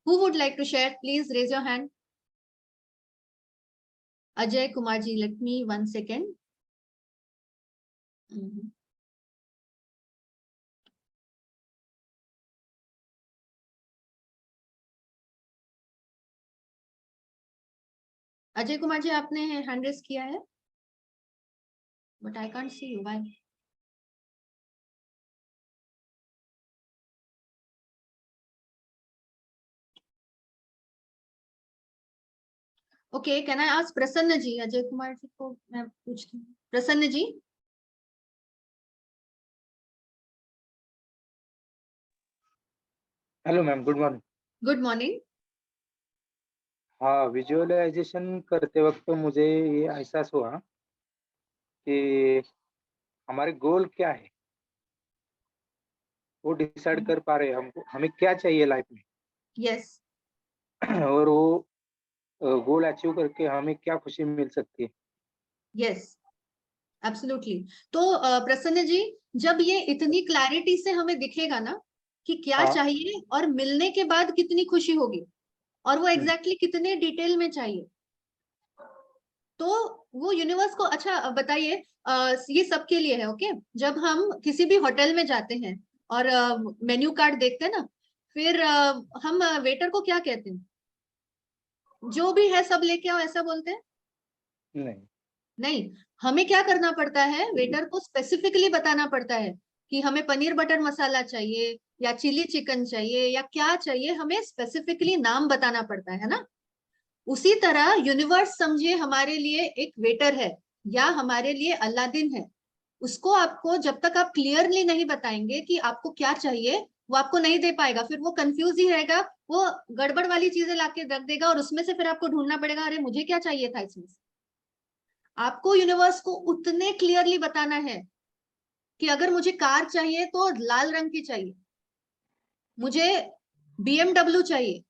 Who would like to share? Please raise your hand. Ajay Kumar ji, let me 1 second. Ajay Kumar ji, आपने हैंड रेस किया है, but I can't see you. Why? Okay, can I ask Prasanna ji? Ajay Kumar जी को मैं पूछती हूँ. Prasanna ji. Hello ma'am, good morning. Good morning. हाँ, visualization करते वक्त तो मुझे ये एहसास हुआ कि हमारे गोल क्या है वो डिसाइड कर पा रहे हैं हमको, हमें क्या चाहिए लाइफ में. यस. और वो गोल अचीव करके हमें क्या खुशी मिल सकती है. Yes, absolutely. तो प्रसन्न जी, जब ये इतनी क्लैरिटी से हमें दिखेगा ना कि क्या हाँ. चाहिए और मिलने के बाद कितनी खुशी होगी, और वो एग्जैक्टली कितने डिटेल में चाहिए, तो वो यूनिवर्स को. अच्छा बताइए, ये सबके लिए है. ओके, जब हम किसी भी होटल में जाते हैं और मेन्यू कार्ड देखते हैं ना, फिर हम वेटर को क्या कहते हैं? जो भी है सब लेके आओ, ऐसा बोलते हैं? नहीं. नहीं, हमें क्या करना पड़ता है, वेटर को स्पेसिफिकली बताना पड़ता है कि हमें पनीर बटर मसाला चाहिए या चिली चिकन चाहिए या क्या चाहिए, हमें स्पेसिफिकली नाम बताना पड़ता है ना. उसी तरह यूनिवर्स समझिए हमारे लिए एक वेटर है या हमारे लिए अलादीन है. उसको आपको जब तक आप क्लियरली नहीं बताएंगे कि आपको क्या चाहिए, वो आपको नहीं दे पाएगा. फिर वो कंफ्यूज ही रहेगा, वो गड़बड़ वाली चीजें लाके रख देगा और उसमें से फिर आपको ढूंढना पड़ेगा, अरे मुझे क्या चाहिए था इसमें से. आपको यूनिवर्स को उतने क्लियरली बताना है कि अगर मुझे कार चाहिए तो लाल रंग की चाहिए, मुझे BMW चाहिए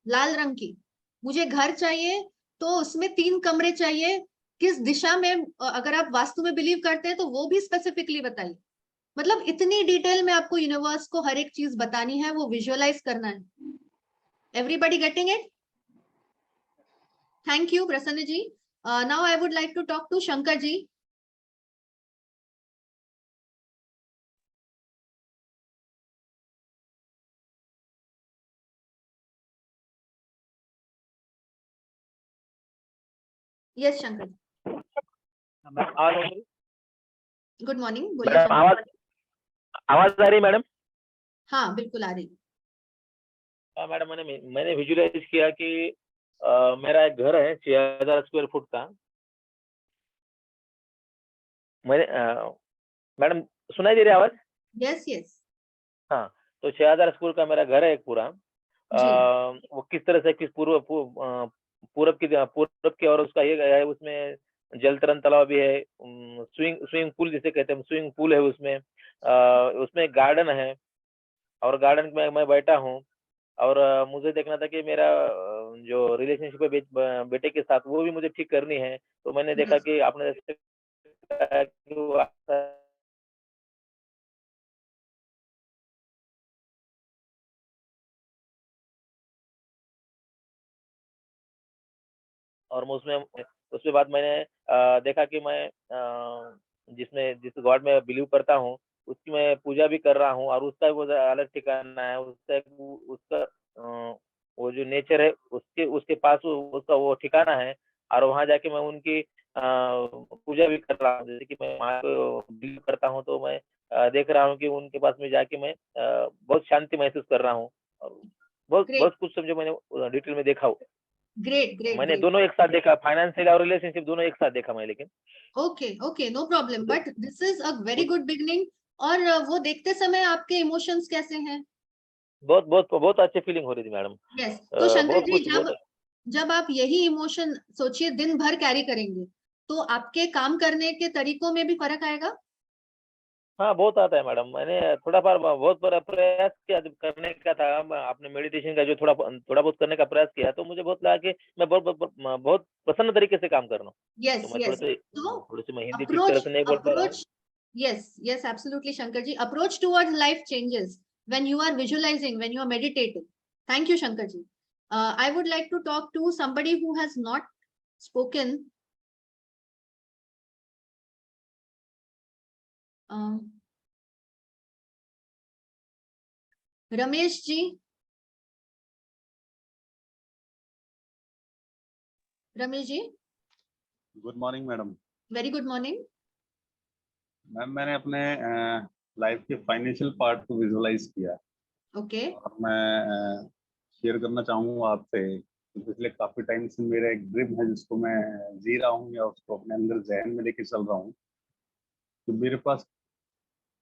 लाल रंग की, मुझे घर चाहिए तो उसमें 3 कमरे चाहिए, किस दिशा में, अगर आप वास्तु में बिलीव करते हैं तो वो भी स्पेसिफिकली बताइए. मतलब इतनी डिटेल में आपको यूनिवर्स को हर एक चीज बतानी है, वो विजुअलाइज करना है. Everybody getting it? Thank you Prasanna ji. Now I would like to talk to Shankar ji. Yes Shankar ji, ma'am आवाज आ रही? गुड मॉर्निंग, बोलिए मैडम शंकर। आवाज आवाज आ रही मैडम? हाँ बिल्कुल आ रही। हाँ मैडम, मैंने विजुअलाइज किया कि मेरा एक घर है 6000 स्क्वायर फुट का। मैंने मैडम सुनाई दे रही आवाज? यस यस हाँ, तो 6000 स्क्वायर का मेरा घर है एक पूरा। जी, वो किस तरह से किस पूरब की ओर उसका ये गया है, उसमें जल तरंग तालाब भी है, स्विमिंग पूल जिसे कहते हैं, स्विमिंग पूल है उसमें। उसमें गार्डन है और गार्डन में मैं बैठा हूँ। और मुझे देखना था कि मेरा जो रिलेशनशिप है बेटे के साथ, वो भी मुझे ठीक करनी है। तो मैंने देखा यस कि आपने जैसे कहा कि वो और मैं उसके बाद मैंने देखा कि मैं जिस गॉड में बिलीव करता हूँ, उसकी मैं पूजा भी कर रहा हूँ और उसका वो अलग ठिकाना है। उसका वो जो नेचर है, उसके उसके पास उसका वो ठिकाना है और वहां जाके मैं उनकी पूजा भी कर रहा हूँ। जैसे कि मैं वहाँ को बिलीव करता हूँ, तो मैं देख रहा हूँ कि उनके पास में जाके मैं बहुत शांति महसूस कर रहा हूँ। और बहुत ग्रेट बहुत कुछ समझो मैंने डिटेल में देखा। ग्रेट ग्रेट मैंने ग्रेट। दोनों एक साथ देखा, फाइनेंशियल और रिलेशनशिप दोनों एक साथ देखा मैं। लेकिन ओके ओके, नो प्रॉब्लम, उस- but this is a very उस- गुड बिगनिंग। और वो देखते समय आपके इमोशंस कैसे हैं? बहुत बहुत बहुत अच्छी फीलिंग हो रही थी मैडम। यस, तो शंकर बहुत जी, कुछ जब बहुत। जब आप यही इमोशन सोचिए दिन भर कैरी करेंगे, तो आपके काम करने के तरीकों में भी फर्क आएगा। हाँ, बहुत आता है मैडम। मैंने थोड़ा बार बहुत बार प्रयास किया जब करने का था। आपने मेडिटेशन का जो थोड़ा बहुत करने का प्रयास किया, तो मुझे बहुत लगा कि मैं बहुत प्रसन्न तरीके से काम कर रहा हूँ। यस तो मैं यस, तो थोड़े से मैं हिंदी ठीक तरह अप्रोच से नहीं बोल पा रहा हूँ। Approach yes yes absolutely shankar ji, approach towards life changes when you are visualizing, when you are meditating. Thank you shankar ji. I would like to talk to somebody who has not spoken. Ramesh ji, Ramesh ji, good morning madam. Very good morning. Ma'am मैंने अपने life के financial part को visualise किया okay और मैं share करना चाहूँगा आपसे कि पिछले काफी टाइम से मेरा एक ड्रीम है जिसको मैं जी रहा हूँ या उसको अपने अंदर जहन में लेके चल रहा हूँ कि मेरे पास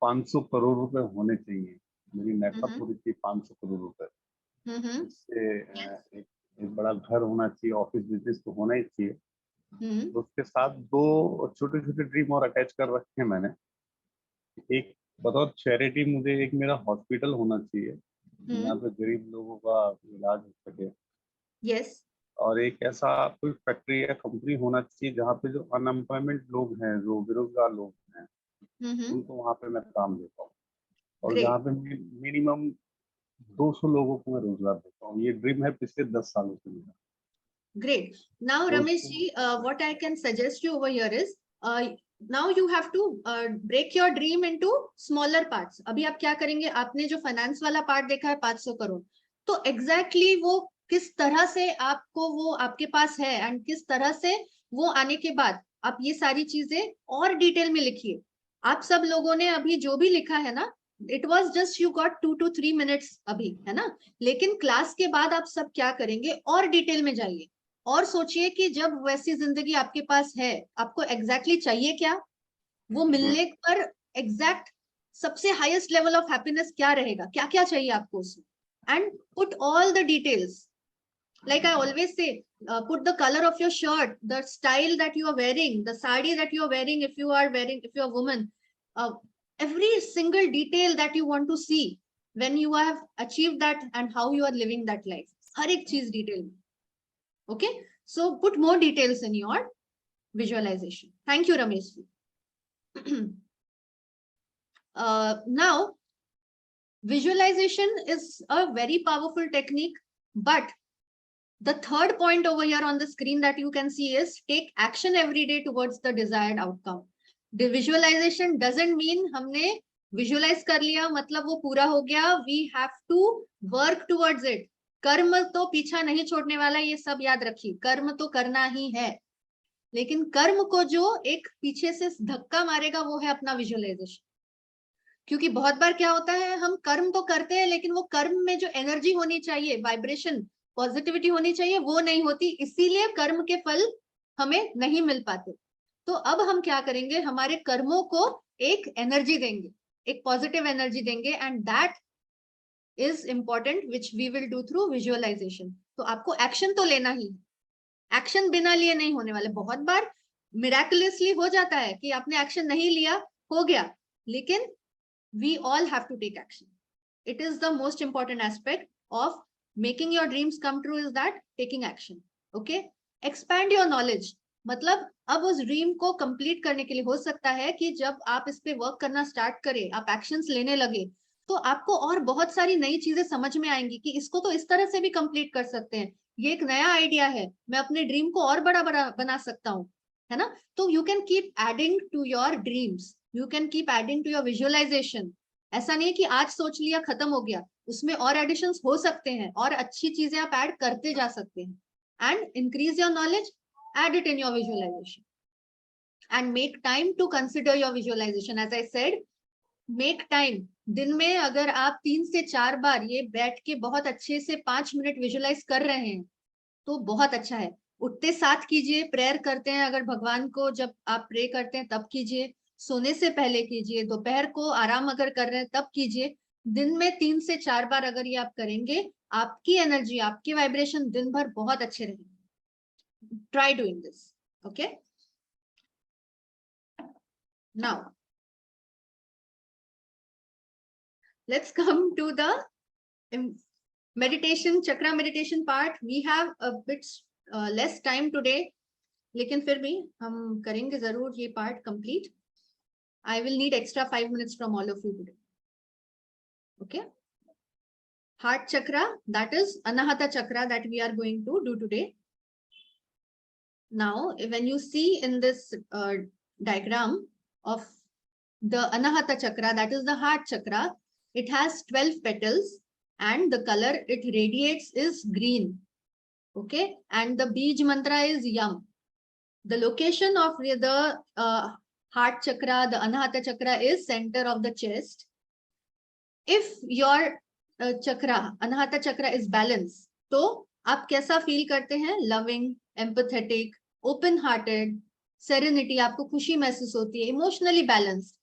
500 करोड़ रुपए होने चाहिए। मेरी नेटवर्थ होनी चाहिए 500 करोड़ रुपए। इससे एक बड़ा घर होना चाहिए, ऑफिस बिजनेस तो होना ही चाहिए। तो उसके साथ दो छोटे छोटे ड्रीम और अटैच कर रखे हैं मैंने। एक बतौर चैरिटी मुझे एक मेरा हॉस्पिटल होना चाहिए जहाँ पे गरीब लोगों का इलाज हो सके। यस और एक ऐसा कोई फैक्ट्री या कंपनी होना चाहिए जहाँ पे जो अनएम्प्लॉयमेंट लोग हैं, जो बेरोजगार लोग हैं, उनको वहाँ पे मैं काम दे पाऊँ और ग्रेट जहाँ पे मिनिमम 200 लोगों को मैं रोजगार देता हूँ। ये ड्रीम है पिछले 10 सालों से मेरा। Great. Now, Ramesh ji, what I can suggest you over here is, now you have to break your dream into smaller parts. अभी आप क्या करेंगे? आपने जो फाइनेंस वाला पार्ट देखा है 500 करोड़, तो एग्जैक्टली वो किस तरह से आपको वो आपके पास है एंड किस तरह से वो आने के बाद आप ये सारी चीजें और डिटेल में लिखिए। आप सब लोगों ने अभी जो भी लिखा है ना, it was just you got 2 to 3 minutes अभी, है ना? लेकिन क्लास के बाद आप सब क्या करेंगे, और डिटेल में जाइए और सोचिए कि जब वैसी जिंदगी आपके पास है, आपको एग्जैक्टली चाहिए क्या, वो मिलने पर एग्जैक्ट सबसे हाईएस्ट लेवल ऑफ हैप्पीनेस क्या रहेगा, क्या क्या चाहिए आपको उसमें, and put all the details. like I always say, put the color of your shirt, the style that you are wearing, the sari that you are wearing, if you are a woman, every single detail that you want to see when you have achieved that and how you are living that life, har ek cheez detail mein. Okay, so put more details in your visualization. Thank you, Ramesh. Now, visualization is a very powerful technique, but the third point over here on the screen that you can see is take action every day towards the desired outcome. The visualization doesn't mean हमने visualize कर लिया मतलब वो पूरा हो गया. We have to work towards it. कर्म तो पीछा नहीं छोड़ने वाला, ये सब याद रखिए, कर्म तो करना ही है. लेकिन कर्म को जो एक पीछे से धक्का मारेगा वो है अपना विजुअलाइजेशन। क्योंकि बहुत बार क्या होता है, हम कर्म तो करते हैं लेकिन वो कर्म में जो एनर्जी होनी चाहिए, वाइब्रेशन, पॉजिटिविटी होनी चाहिए, वो नहीं होती, इसीलिए कर्म के फल हमें नहीं मिल पाते। तो अब हम क्या करेंगे, हमारे कर्मों को एक एनर्जी देंगे, एक पॉजिटिव एनर्जी देंगे, and that is important which we will do through visualisation. तो आपको एक्शन तो लेना ही है, एक्शन बिना लिए नहीं होने वाले। बहुत बार मिराकुलसली हो जाता है कि आपने एक्शन नहीं लिया, हो गया, लेकिन we all have to take action. It is the most important aspect of making your dreams come true is that taking action. Okay? Expand your knowledge. मतलब अब उस ड्रीम को कंप्लीट करने के लिए हो सकता है कि जब आप इस पे वर्क करना स्टार्ट करें, आप एक्शंस लेने लगे, तो आपको और बहुत सारी नई चीजें समझ में आएंगी कि इसको तो इस तरह से भी कंप्लीट कर सकते हैं, ये एक नया आइडिया है, मैं अपने ड्रीम को और बड़ा बड़ा बना सकता हूँ, है ना? तो you can keep adding to your dreams, you can keep adding to your visualisation. ऐसा नहीं है कि आज सोच लिया खत्म हो गया, उसमें और एडिशंस हो सकते हैं, और अच्छी चीजें आप ऐड करते जा सकते हैं। And increase your knowledge, add it in your visualization and make time to consider your visualization. As I said, make time. दिन में अगर आप 3 से 4 बार ये बैठ के बहुत अच्छे से 5 मिनट विजुअलाइज कर रहे हैं तो बहुत अच्छा है। उठते साथ कीजिए, प्रेयर करते हैं अगर भगवान को, जब आप प्रे करते हैं तब कीजिए, सोने से पहले कीजिए, दोपहर को आराम अगर कर रहे हैं तब कीजिए। दिन में 3 से 4 बार अगर ये आप करेंगे, आपकी एनर्जी, आपकी वाइब्रेशन दिन भर बहुत अच्छे रहेंगे। Try doing this. Okay. Now, let's come to the meditation, chakra meditation part. We have a bit less time today, लेकिन फिर भी हम करेंगे जरूर ये part complete. I will need extra 5 minutes from all of you today. Okay. Heart chakra, that is Anahata chakra that we are going to do today. Now, when you see in this diagram of the Anahata chakra, that is the heart chakra, it has 12 petals and the color it radiates is green. Okay, and the Bij mantra is Yam. The location of the heart chakra, the Anahata chakra, is center of the chest. If your chakra, Anahata chakra, is balanced, तो आप कैसा feel करते हैं? Loving, empathetic, open hearted, serenity, आपको खुशी महसूस होती है, इमोशनली बैलेंस्ड।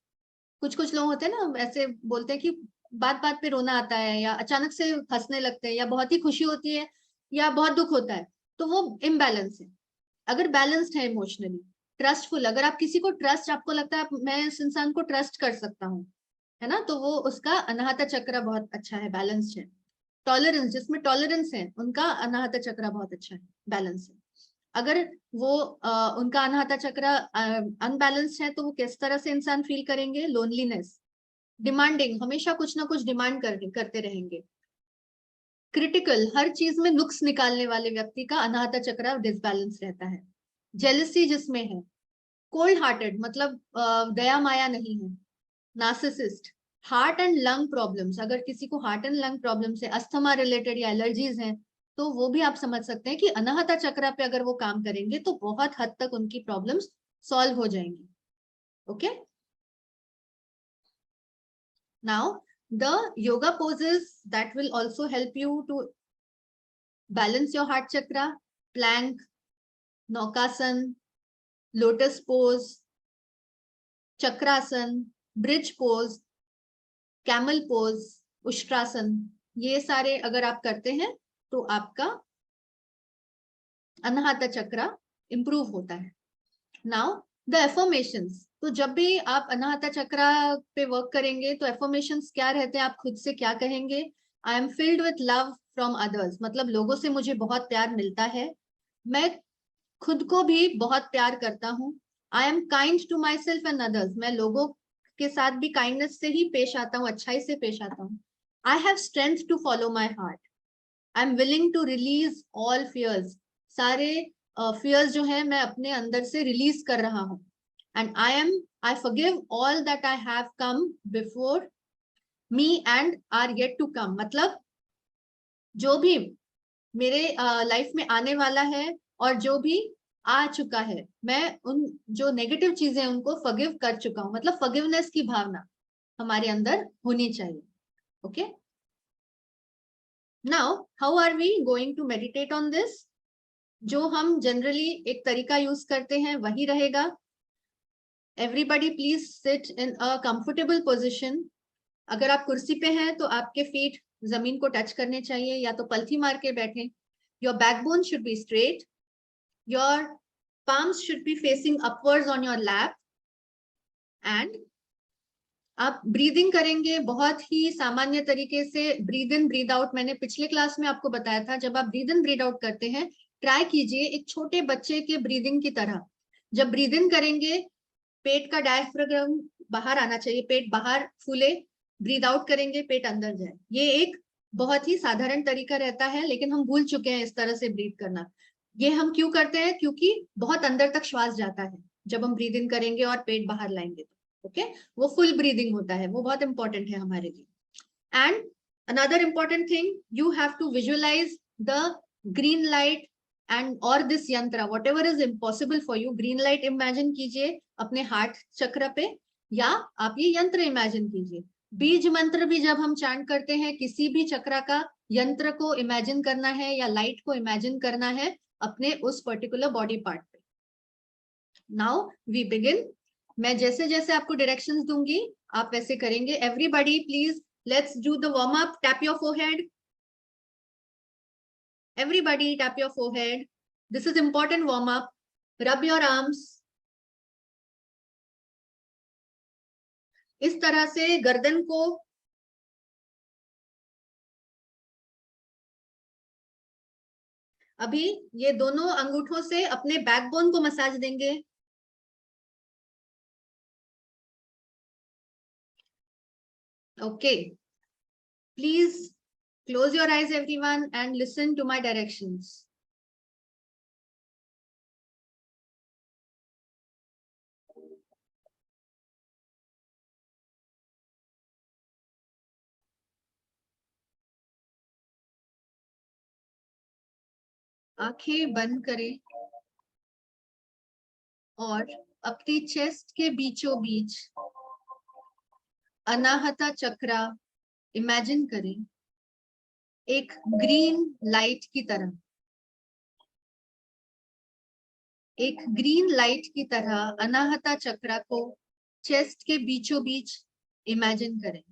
कुछ लोग होते हैं ना, ऐसे बोलते हैं कि बात बात पे रोना आता है, या अचानक से हंसने लगते हैं, या बहुत ही खुशी होती है, या बहुत दुख होता है, तो वो इम्बैलेंस है। अगर बैलेंस्ड है इमोशनली, ट्रस्टफुल, अगर आप किसी को ट्रस्ट, आपको लगता है मैं इस इंसान को ट्रस्ट कर सकता हूँ, है ना, तो वो उसका अनाहता चक्र बहुत अच्छा है, बैलेंस्ड है। टॉलरेंस, जिसमें टॉलरेंस है, उनका अनाहता चक्र बहुत अच्छा है, बैलेंस है। अगर वो उनका अनाहता चक्र अनबैलेंस्ड है तो वो किस तरह से इंसान फील करेंगे? लोनलीनेस, डिमांडिंग, हमेशा कुछ ना कुछ डिमांड करते रहेंगे। क्रिटिकल, हर चीज में नुक्स निकालने वाले व्यक्ति का अनाहता चक्र डिसबैलेंस रहता है। जेलसी जिसमें है। कोल्ड हार्टेड, मतलब दया माया नहीं है। Narcissist. Heart and lung problems, अगर किसी को हार्ट एंड लंग प्रॉब्लम्स है, अस्थमा रिलेटेड या एलर्जीज हैं, तो वो भी आप समझ सकते हैं कि अनाहता चक्र पे अगर वो काम करेंगे तो बहुत हद तक उनकी प्रॉब्लम्स सॉल्व हो जाएंगी। Okay, now the yoga poses that will also help you to balance your heart chakra: plank, naukasana, lotus pose, chakrasana, bridge pose, camel pose, ustrasana, ये सारे अगर आप करते हैं तो आपका अनाहता चक्र इंप्रूव होता है। नाउ द एफर्मेशंस, तो जब भी आप अनाहता चक्र पे वर्क करेंगे तो एफर्मेशंस क्या रहते हैं? आप खुद से क्या कहेंगे? I am filled with love from others, मतलब लोगों से मुझे बहुत प्यार मिलता है, मैं खुद को भी बहुत प्यार करता हूँ। I am kind to my self and others, मैं लोगों के साथ भी काइंडनेस से ही पेश आता हूँ, अच्छाई से पेश आता हूँ। I have strength to follow my heart, I am willing to release all fears, सारे फियर्स जो है मैं अपने अंदर से रिलीज कर रहा हूँ। And I forgive all that I have come before me and are yet to come, मतलब जो भी मेरे लाइफ में आने वाला है और जो भी आ चुका है, मैं उन जो नेगेटिव चीजें हैं उनको फॉरगिव कर चुका हूं, मतलब फॉरगिवनेस की भावना हमारे अंदर होनी चाहिए। Okay, now how are we going to meditate on this? जो हम जनरली एक तरीका यूज करते हैं वही रहेगा। Everybody please sit in a comfortable position. अगर आप कुर्सी पे हैं तो आपके फीट जमीन को टच करने चाहिए, या तो पलथी मार के बैठे। Your backbone should be straight, your palms should be facing upwards on your lap, and आप ब्रीदिंग करेंगे बहुत ही सामान्य तरीके से। ब्रीद इन ब्रीद आउट मैंने पिछले क्लास में आपको बताया था। जब आप ब्रीद इन ब्रीद आउट करते हैं, ट्राई कीजिए एक छोटे बच्चे के ब्रीदिंग की तरह। जब ब्रीद इन करेंगे, पेट का डायफ्राम बाहर आना चाहिए, पेट बाहर फूले। ब्रीद आउट करेंगे, पेट अंदर जाए। ये एक बहुत ही साधारण तरीका रहता है, लेकिन हम भूल चुके हैं इस तरह से ब्रीद करना। ये हम क्यों करते हैं? क्योंकि बहुत अंदर तक श्वास जाता है जब हम ब्रीद इन करेंगे और पेट बाहर लाएंगे तो। ओके, वो फुल ब्रीदिंग होता है, वो बहुत इंपॉर्टेंट है हमारे लिए। And another important thing, you have to visualise the green light and और this yantra, whatever is impossible for you. Green light imagine कीजिए अपने हार्ट चक्र पे, या आप ये यंत्र इमेजिन कीजिए। बीज मंत्र भी जब हम चैंट करते हैं, किसी भी चक्र का यंत्र को इमेजिन करना है या लाइट को इमेजिन करना है अपने उस पर्टिकुलर बॉडी पार्ट पे। Now we begin. मैं जैसे जैसे आपको डायरेक्शंस दूंगी आप वैसे करेंगे। Everybody please let's do the warm up. Tap your forehead, everybody tap your forehead. This is important warm up. Rub your arms. इस तरह से गर्दन को अभी ये दोनों अंगूठों से अपने बैकबोन को मसाज देंगे। Okay, please close your eyes everyone and listen to my directions. आंखें बंद करें और अपनी चेस्ट के बीचों बीच अनाहता चक्र इमेजिन करें, एक ग्रीन लाइट की तरह। एक ग्रीन लाइट की तरह अनाहता चक्र को चेस्ट के बीचों बीच इमेजिन करें।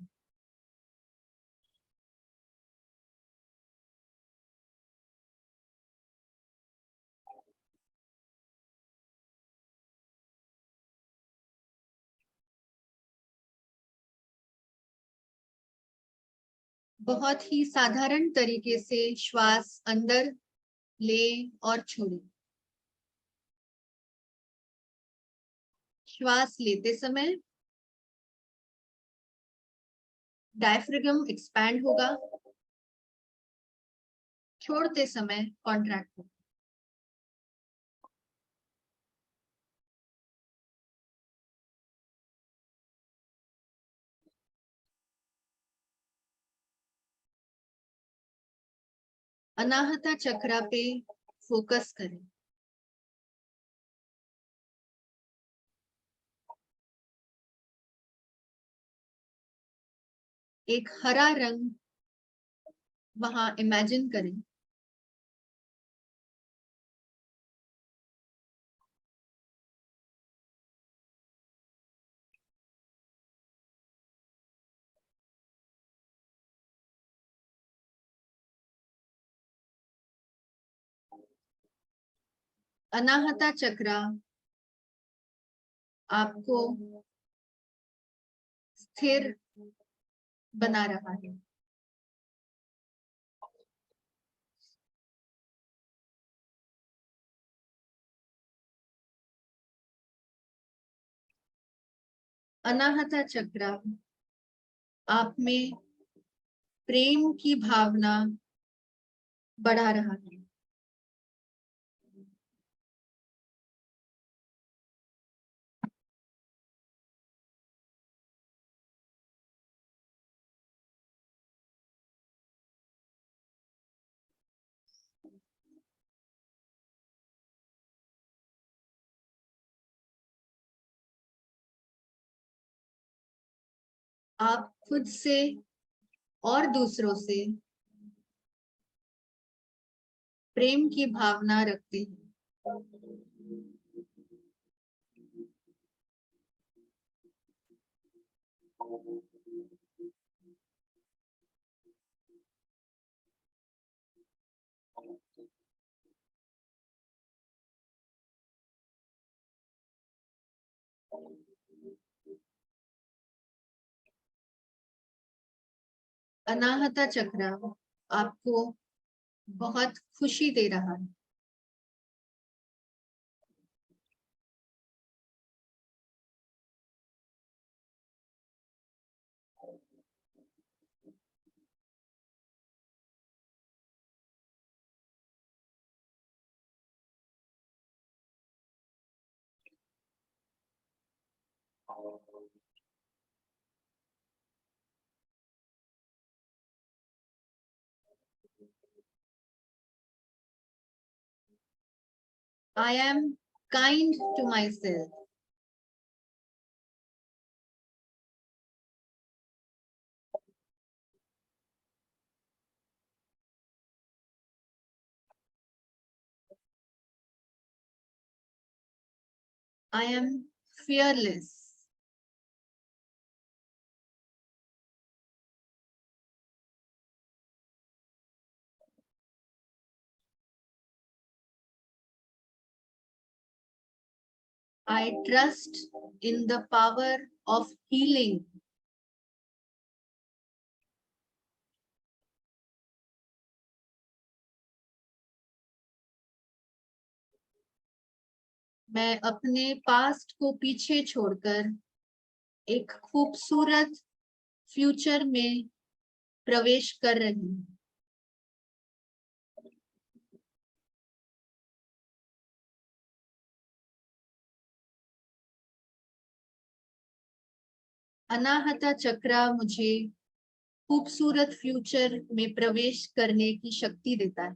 बहुत ही साधारण तरीके से श्वास अंदर ले और छोड़े। श्वास लेते समय डायफ्राम एक्सपैंड होगा, छोड़ते समय कॉन्ट्रैक्ट होगा। अनाहता चक्र पे फोकस करें। एक हरा रंग वहां इमेजिन करें। अनाहता चक्र आपको स्थिर बना रहा है। अनाहता चक्र आप में प्रेम की भावना बढ़ा रहा है। आप खुद से और दूसरों से प्रेम की भावना रखते हैं। अनाहता चक्र आपको बहुत खुशी दे रहा है। I am kind to myself. I am fearless. I trust in the power of healing. मैं अपने पास्ट को पीछे छोड़कर एक खूबसूरत फ्यूचर में प्रवेश कर रही हूँ। अनाहता चक्र मुझे खूबसूरत फ्यूचर में प्रवेश करने की शक्ति देता है।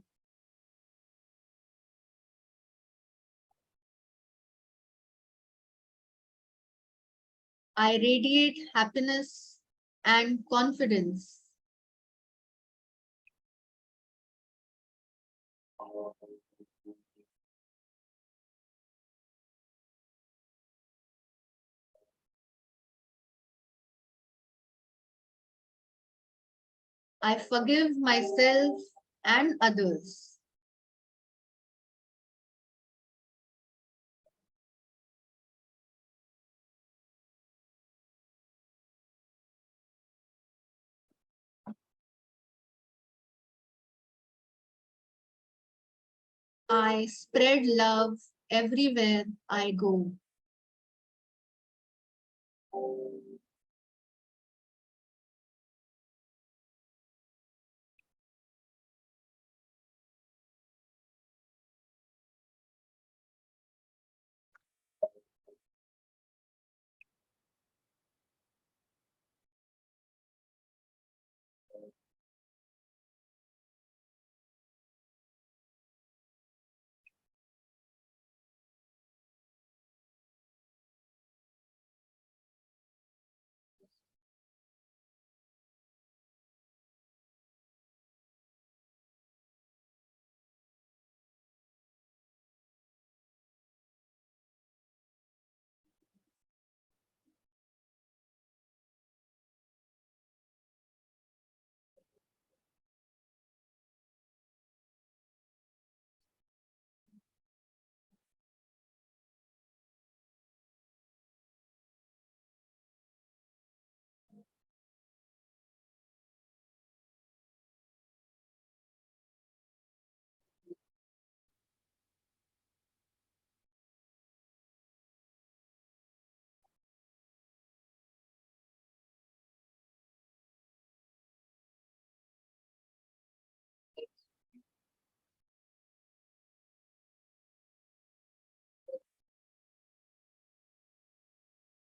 I radiate happiness and confidence. I forgive myself and others. I spread love everywhere I go.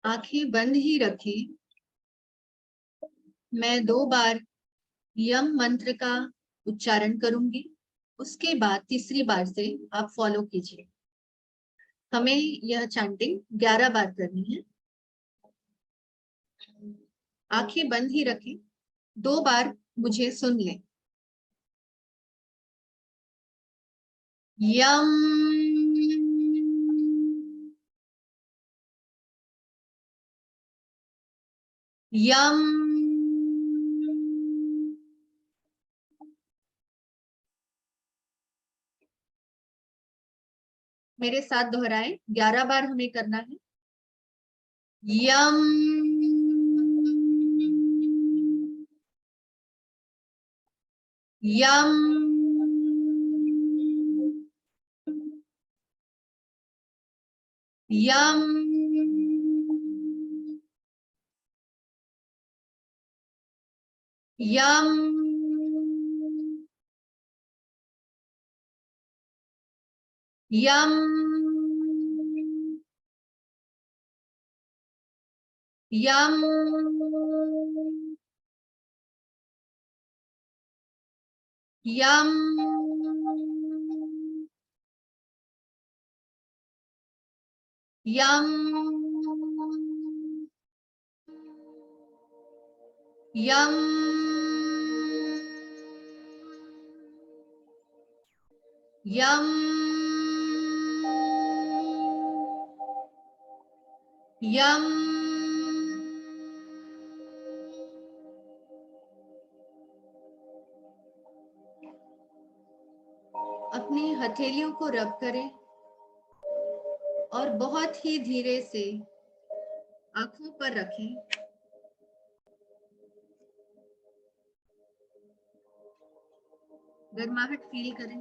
आंखें बंद ही रखी। मैं 2 बार यम मंत्र का उच्चारण करूंगी, उसके बाद तीसरी बार से आप फॉलो कीजिए। हमें यह चैंटिंग 11 बार करनी है। आंखें बंद ही रखें, 2 बार मुझे सुन लें। यम, यम, मेरे साथ दोहराएं, 11 बार हमें करना है। यम, यम, यम, यम, यम, यम, यम, यम, यम, यम, यम, अपनी हथेलियों को रब करें और बहुत ही धीरे से आंखों पर रखें। गर्माहट फील करें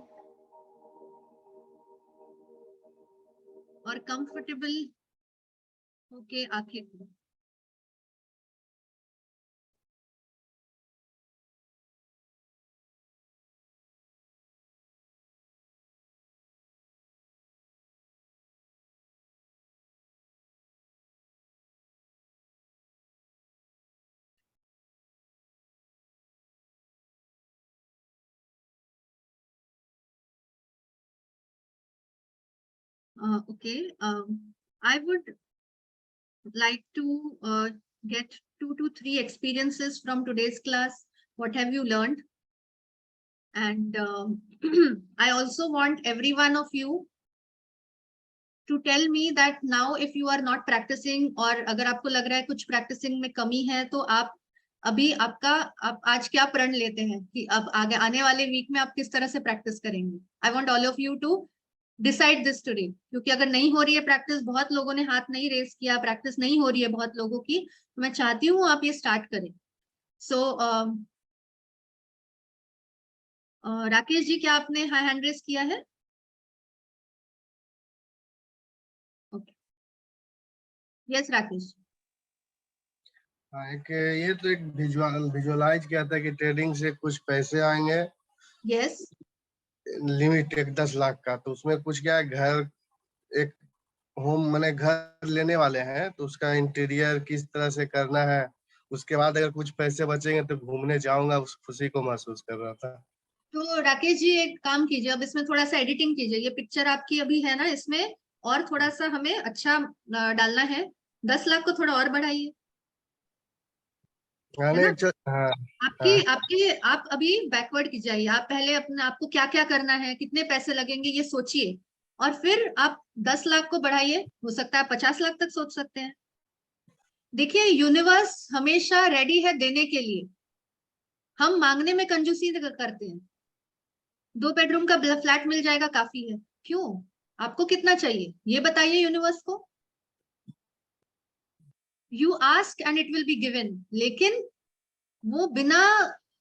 और कंफर्टेबल होके आंखें खोलें। Okay, I would like to get 2 to 3 experiences from today's class. What have you learned? And I also want every one of you to tell me that now if you are not practicing, और अगर आपको लग रहा है कुछ practicing में कमी है, तो आप अभी आप आज क्या प्रण लेते हैं कि अब आगे आने वाले वीक में आप किस तरह से प्रैक्टिस करेंगे? I want all of you to decide this today, क्योंकि अगर नहीं हो रही है प्रैक्टिस, बहुत लोगों ने हाथ नहीं रेस किया, प्रैक्टिस नहीं हो रही है बहुत लोगों की, तो मैं चाहती हूँ आप ये स्टार्ट करें। सो राकेश जी, क्या आपने हाई हैंड रेस किया है? Okay, yes Rakesh. एक ये तो एक विजुअलाइज किया था कि ट्रेडिंग से कुछ पैसे आएंगे। यस, लिमिट एक 10 लाख का, तो उसमें कुछ क्या है, घर एक होम मैंने घर लेने वाले हैं, तो उसका इंटीरियर किस तरह से करना है, उसके बाद अगर कुछ पैसे बचेंगे तो घूमने जाऊंगा, उस खुशी को महसूस कर रहा था। तो राकेश जी एक काम कीजिए, अब इसमें थोड़ा सा एडिटिंग कीजिए। ये पिक्चर आपकी अभी है ना, इसमें और थोड़ा सा हमें अच्छा डालना है। 10 लाख को थोड़ा और बढ़ाइए, है ना? आप अभी बैकवर्ड की जाइए। आप पहले अपने आपको क्या क्या करना है, कितने पैसे लगेंगे ये सोचिए, और फिर आप 10 लाख को बढ़ाइए। हो सकता है 50 लाख तक सोच सकते हैं। देखिए, यूनिवर्स हमेशा रेडी है देने के लिए। हम मांगने में कंजूसी करते हैं। 2 बेडरूम का फ्लैट मिल जाएगा, काफी है। क्यों? आपको कितना चाहिए ये बताइए यूनिवर्स को। You ask and it will be given, लेकिन वो बिना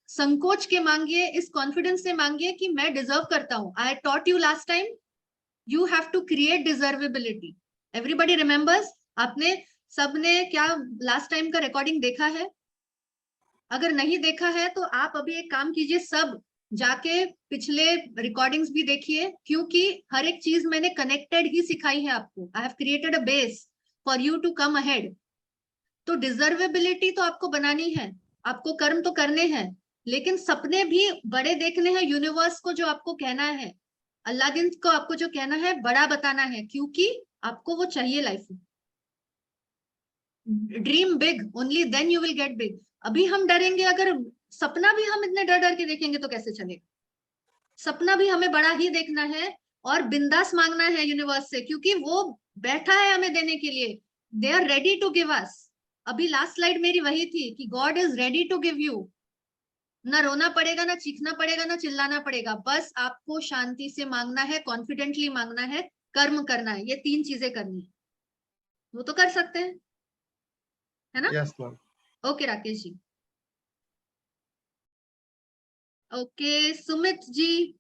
संकोच के मांगिए, इस कॉन्फिडेंस से मांगिए कि मैं डिजर्व करता हूं। I taught you last time, you have to create deservability. Everybody remembers? आपने सबने क्या लास्ट टाइम का रिकॉर्डिंग देखा है? अगर नहीं देखा है तो आप अभी एक काम कीजिए, सब जाके पिछले रिकॉर्डिंग्स भी देखिए, क्योंकि हर एक चीज मैंने कनेक्टेड ही सिखाई है आपको। I have created a base for you to come ahead. तो डिजर्वेबिलिटी तो आपको बनानी है, आपको कर्म तो करने हैं, लेकिन सपने भी बड़े देखने हैं। यूनिवर्स को जो आपको कहना है, अल्लादीन को आपको जो कहना है, बड़ा बताना है, क्योंकि आपको वो चाहिए लाइफ में। Dream big, only then you will get big. अभी हम डरेंगे, अगर सपना भी हम इतने डर डर के देखेंगे तो कैसे चलेगा? सपना भी हमें बड़ा ही देखना है और बिंदास मांगना है यूनिवर्स से, क्योंकि वो बैठा है हमें देने के लिए। They are ready to give us. अभी लास्ट स्लाइड मेरी वही थी कि God is ready to give you. ना रोना पड़ेगा, ना चीखना पड़ेगा, ना चिल्लाना पड़ेगा, बस आपको शांति से मांगना है, कॉन्फिडेंटली मांगना है, कर्म करना है। ये 3 चीजें करनी है, वो तो कर सकते हैं, है ना? Yes ma'am. Okay Rakesh ji. Okay Sumit ji.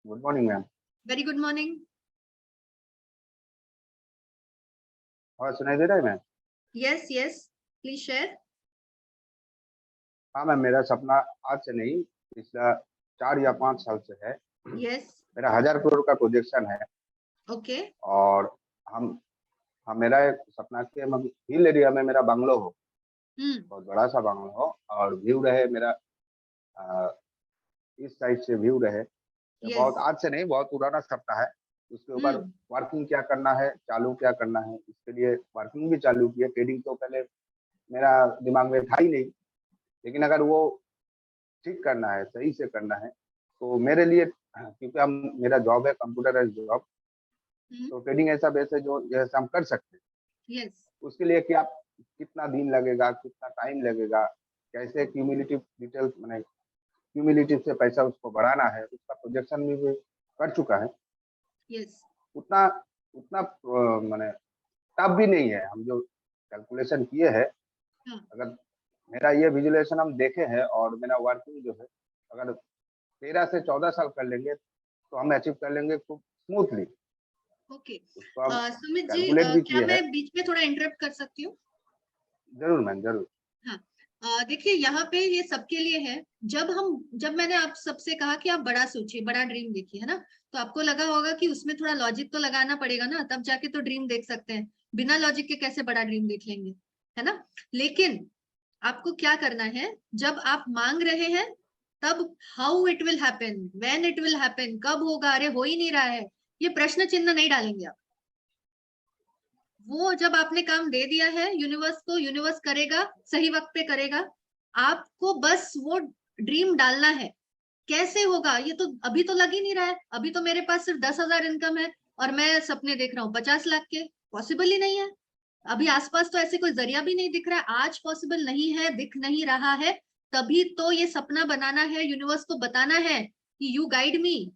Good morning ma'am. Very good morning. और सुनाई दे रहा है ma'am? Yes yes, please share. हाँ मैम, मेरा सपना आज से नहीं, पिछला 4 या 5 साल से है। यस। मेरा 1000 करोड़ का प्रोजेक्शन है। ओके। और मेरा एक सपना कि हिल एरिया में मेरा बंगलो हो, बहुत बड़ा सा बंगलो हो, और व्यू रहे मेरा इस साइड से व्यू रहे। बहुत आज से नहीं, बहुत पुराना सपना है। उसके ऊपर वर्किंग क्या करना है, चालू क्या करना है, इसके लिए वर्किंग भी चालू की है। ट्रेडिंग तो पहले मेरा दिमाग में था ही नहीं, लेकिन अगर वो ठीक करना है, सही से करना है, तो मेरे लिए, क्योंकि मेरा जॉब है कंप्यूटर जॉब, तो ट्रेडिंग ऐसा बेस है जो जैसे हम कर सकते हैं। उसके लिए क्या कितना दिन लगेगा, कितना टाइम लगेगा, कैसे क्यूमुलेटिव डिटेल्स, मैंने क्यूमुलेटिव से पैसा उसको बढ़ाना है, उसका प्रोजेक्शन भी कर चुका है। उतना मैंने टफ भी नहीं है। हम जो कैलकुलेशन किए हैं, अगर मेरा ये विजुअलाइजेशन हम देखे हैं और मेरा वर्किंग जो है, अगर 13 से 14 साल कर लेंगे तो हम अचीव कर लेंगे खूब स्मूथली। ओके सुमित जी, क्या मैं बीच में थोड़ा इंटरप्ट कर सकती हूँ? जरूर मैम, जरूर। हाँ देखिए, यहाँ पे ये सबके लिए है। जब मैंने आप सबसे कहा कि आप बड़ा सोचिए, बड़ा ड्रीम देखिए, है ना, तो आपको लगा होगा कि उसमें थोड़ा लॉजिक तो लगाना पड़ेगा ना, तब जाके तो ड्रीम देख सकते हैं। बिना लॉजिक के कैसे बड़ा ड्रीम देख लेंगे, है ना? लेकिन आपको क्या करना है, जब आप मांग रहे हैं तब how it will happen, when it will happen, कब होगा, अरे हो ही नहीं रहा है, ये प्रश्न चिन्ह नहीं डालेंगे आप। वो जब आपने काम दे दिया है यूनिवर्स को, यूनिवर्स करेगा, सही वक्त पे करेगा। आपको बस वो ड्रीम डालना है। कैसे होगा ये तो अभी तो लग ही नहीं रहा है। अभी तो मेरे पास सिर्फ 10,000 इनकम है और मैं सपने देख रहा हूँ 50 लाख के, पॉसिबल ही नहीं है। अभी आसपास तो ऐसे कोई जरिया भी नहीं दिख रहा है, आज पॉसिबल नहीं है, दिख नहीं रहा है। तभी तो ये सपना बनाना है, यूनिवर्स को बताना है कि you guide me,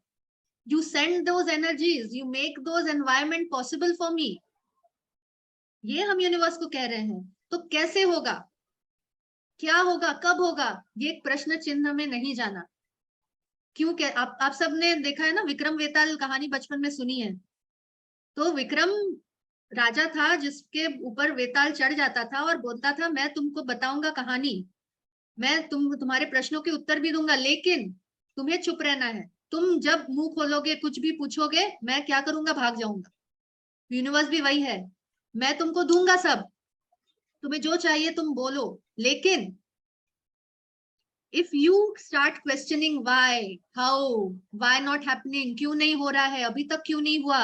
you send those energies, you make those environment possible for me. ये हम यूनिवर्स को कह रहे हैं। तो कैसे होगा, क्या होगा, कब होगा, ये एक प्रश्न चिन्ह में नहीं जाना। क्यों? आप सबने देखा है ना, विक्रम वेताल कहानी बचपन में सुनी है। तो विक्रम राजा था जिसके ऊपर वेताल चढ़ जाता था और बोलता था, मैं तुमको बताऊंगा कहानी, मैं तुम्हारे प्रश्नों के उत्तर भी दूंगा, लेकिन तुम्हें चुप रहना है। तुम जब मुंह खोलोगे, कुछ भी पूछोगे, मैं क्या करूंगा, भाग जाऊंगा। यूनिवर्स भी वही है, मैं तुमको दूंगा सब, तुम्हें जो चाहिए तुम बोलो, लेकिन if you start questioning why, how, why not happening, क्यों नहीं हो रहा है, अभी तक क्यों नहीं हुआ,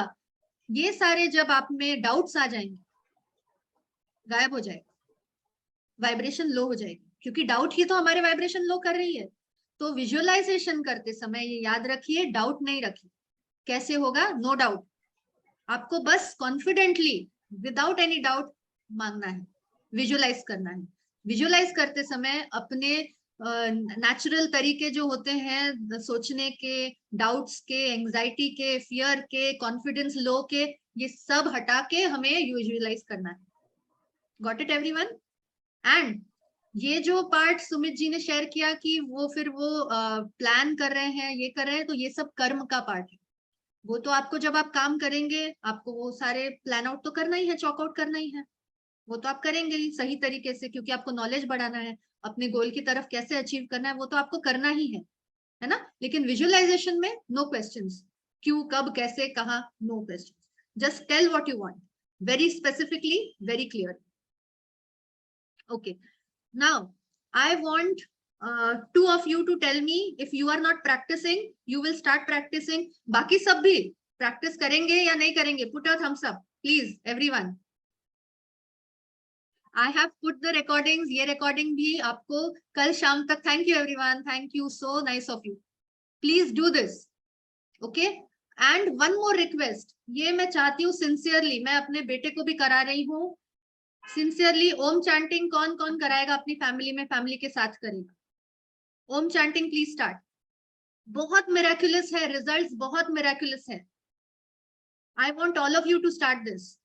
ये सारे जब आप में डाउट्स आ जाएंगे, गायब हो जाएगा, वाइब्रेशन लो हो जाएगी, क्योंकि डाउट ही तो हमारे वाइब्रेशन लो कर रही है। तो विजुअलाइजेशन करते समय ये याद रखिए, डाउट नहीं रखिए। कैसे होगा? No doubt. आपको बस कॉन्फिडेंटली, विदाउट एनी डाउट मांगना है, विजुअलाइज करना है। विजुअलाइज करते समय अपने नेचुरल तरीके जो होते हैं सोचने के, डाउट्स के, एंजाइटी के, फियर के, कॉन्फिडेंस लो के, ये सब हटा के हमें विजुअलाइज करना है। Got it everyone? एंड ये जो पार्ट सुमित जी ने शेयर किया कि वो प्लान कर रहे हैं, ये कर रहे हैं, तो ये सब कर्म का पार्ट है। वो तो आपको जब आप काम करेंगे, आपको वो सारे प्लान आउट तो करना ही है, चॉक आउट करना ही है, वो तो आप करेंगे ही सही तरीके से, क्योंकि आपको नॉलेज बढ़ाना है, अपने गोल की तरफ कैसे अचीव करना है, वो तो आपको करना ही है ना? लेकिन विजुअलाइजेशन में नो क्वेश्चंस, क्यों, कब, कैसे, कहाँ, no questions, just tell what you want, very specifically, very clear. Okay, now I want 2 of you to tell me, if you are not practicing, you will start practicing. बाकी सब भी practice करेंगे या नहीं करेंगे? Put a thumbs up please everyone. I have put the recordings, ये recording भी आपको कल शाम तक, thank you everyone, thank you, so nice of you, please do this, okay. And one more request, ये मैं चाहती हूँ सिंसियरली, मैं अपने बेटे को भी करा रही हूँ सिंसियरली, ओम चैंटिंग कौन कौन कराएगा अपनी फैमिली में, फैमिली के साथ करेगा? Om chanting please start. बहुत मिराकुलस है, रिजल्ट्स बहुत मिराकुलस है। I want all of you to start this.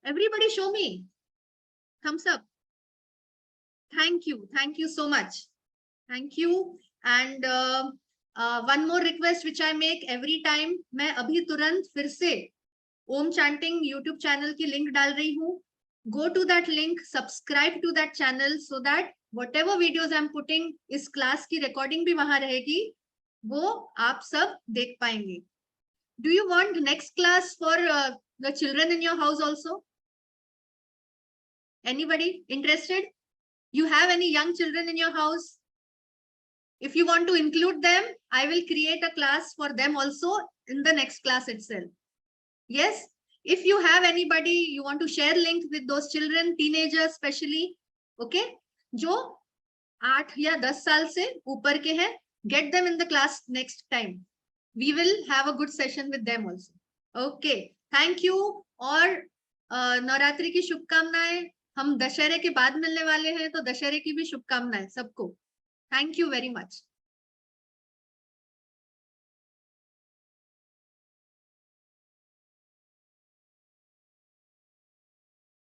Everybody show me thumbs up. Thank you so much, thank you. And one more request which I make every time, मैं अभी तुरंत फिर से ओम chanting YouTube channel की link डाल रही हूँ। Go to that link, subscribe to that channel so that whatever videos I'm putting, इस क्लास की रिकॉर्डिंग भी वहां रहेगी, वो आप सब देख पाएंगे। Do you want next class for the children in your house also? Anybody interested? You have any young children in your house? If you want to include them, I will create a class for them also in the next class itself. Yes, if you have anybody, you want to share link with those children, teenagers especially, okay, जो 8 या 10 साल से ऊपर के हैं, get them in the class next time. We will have a good session with them also. Okay, thank you. और नवरात्रि की शुभकामनाएं। हम दशहरे के बाद मिलने वाले हैं, तो दशहरे की भी शुभकामनाएं सबको। Thank you very much.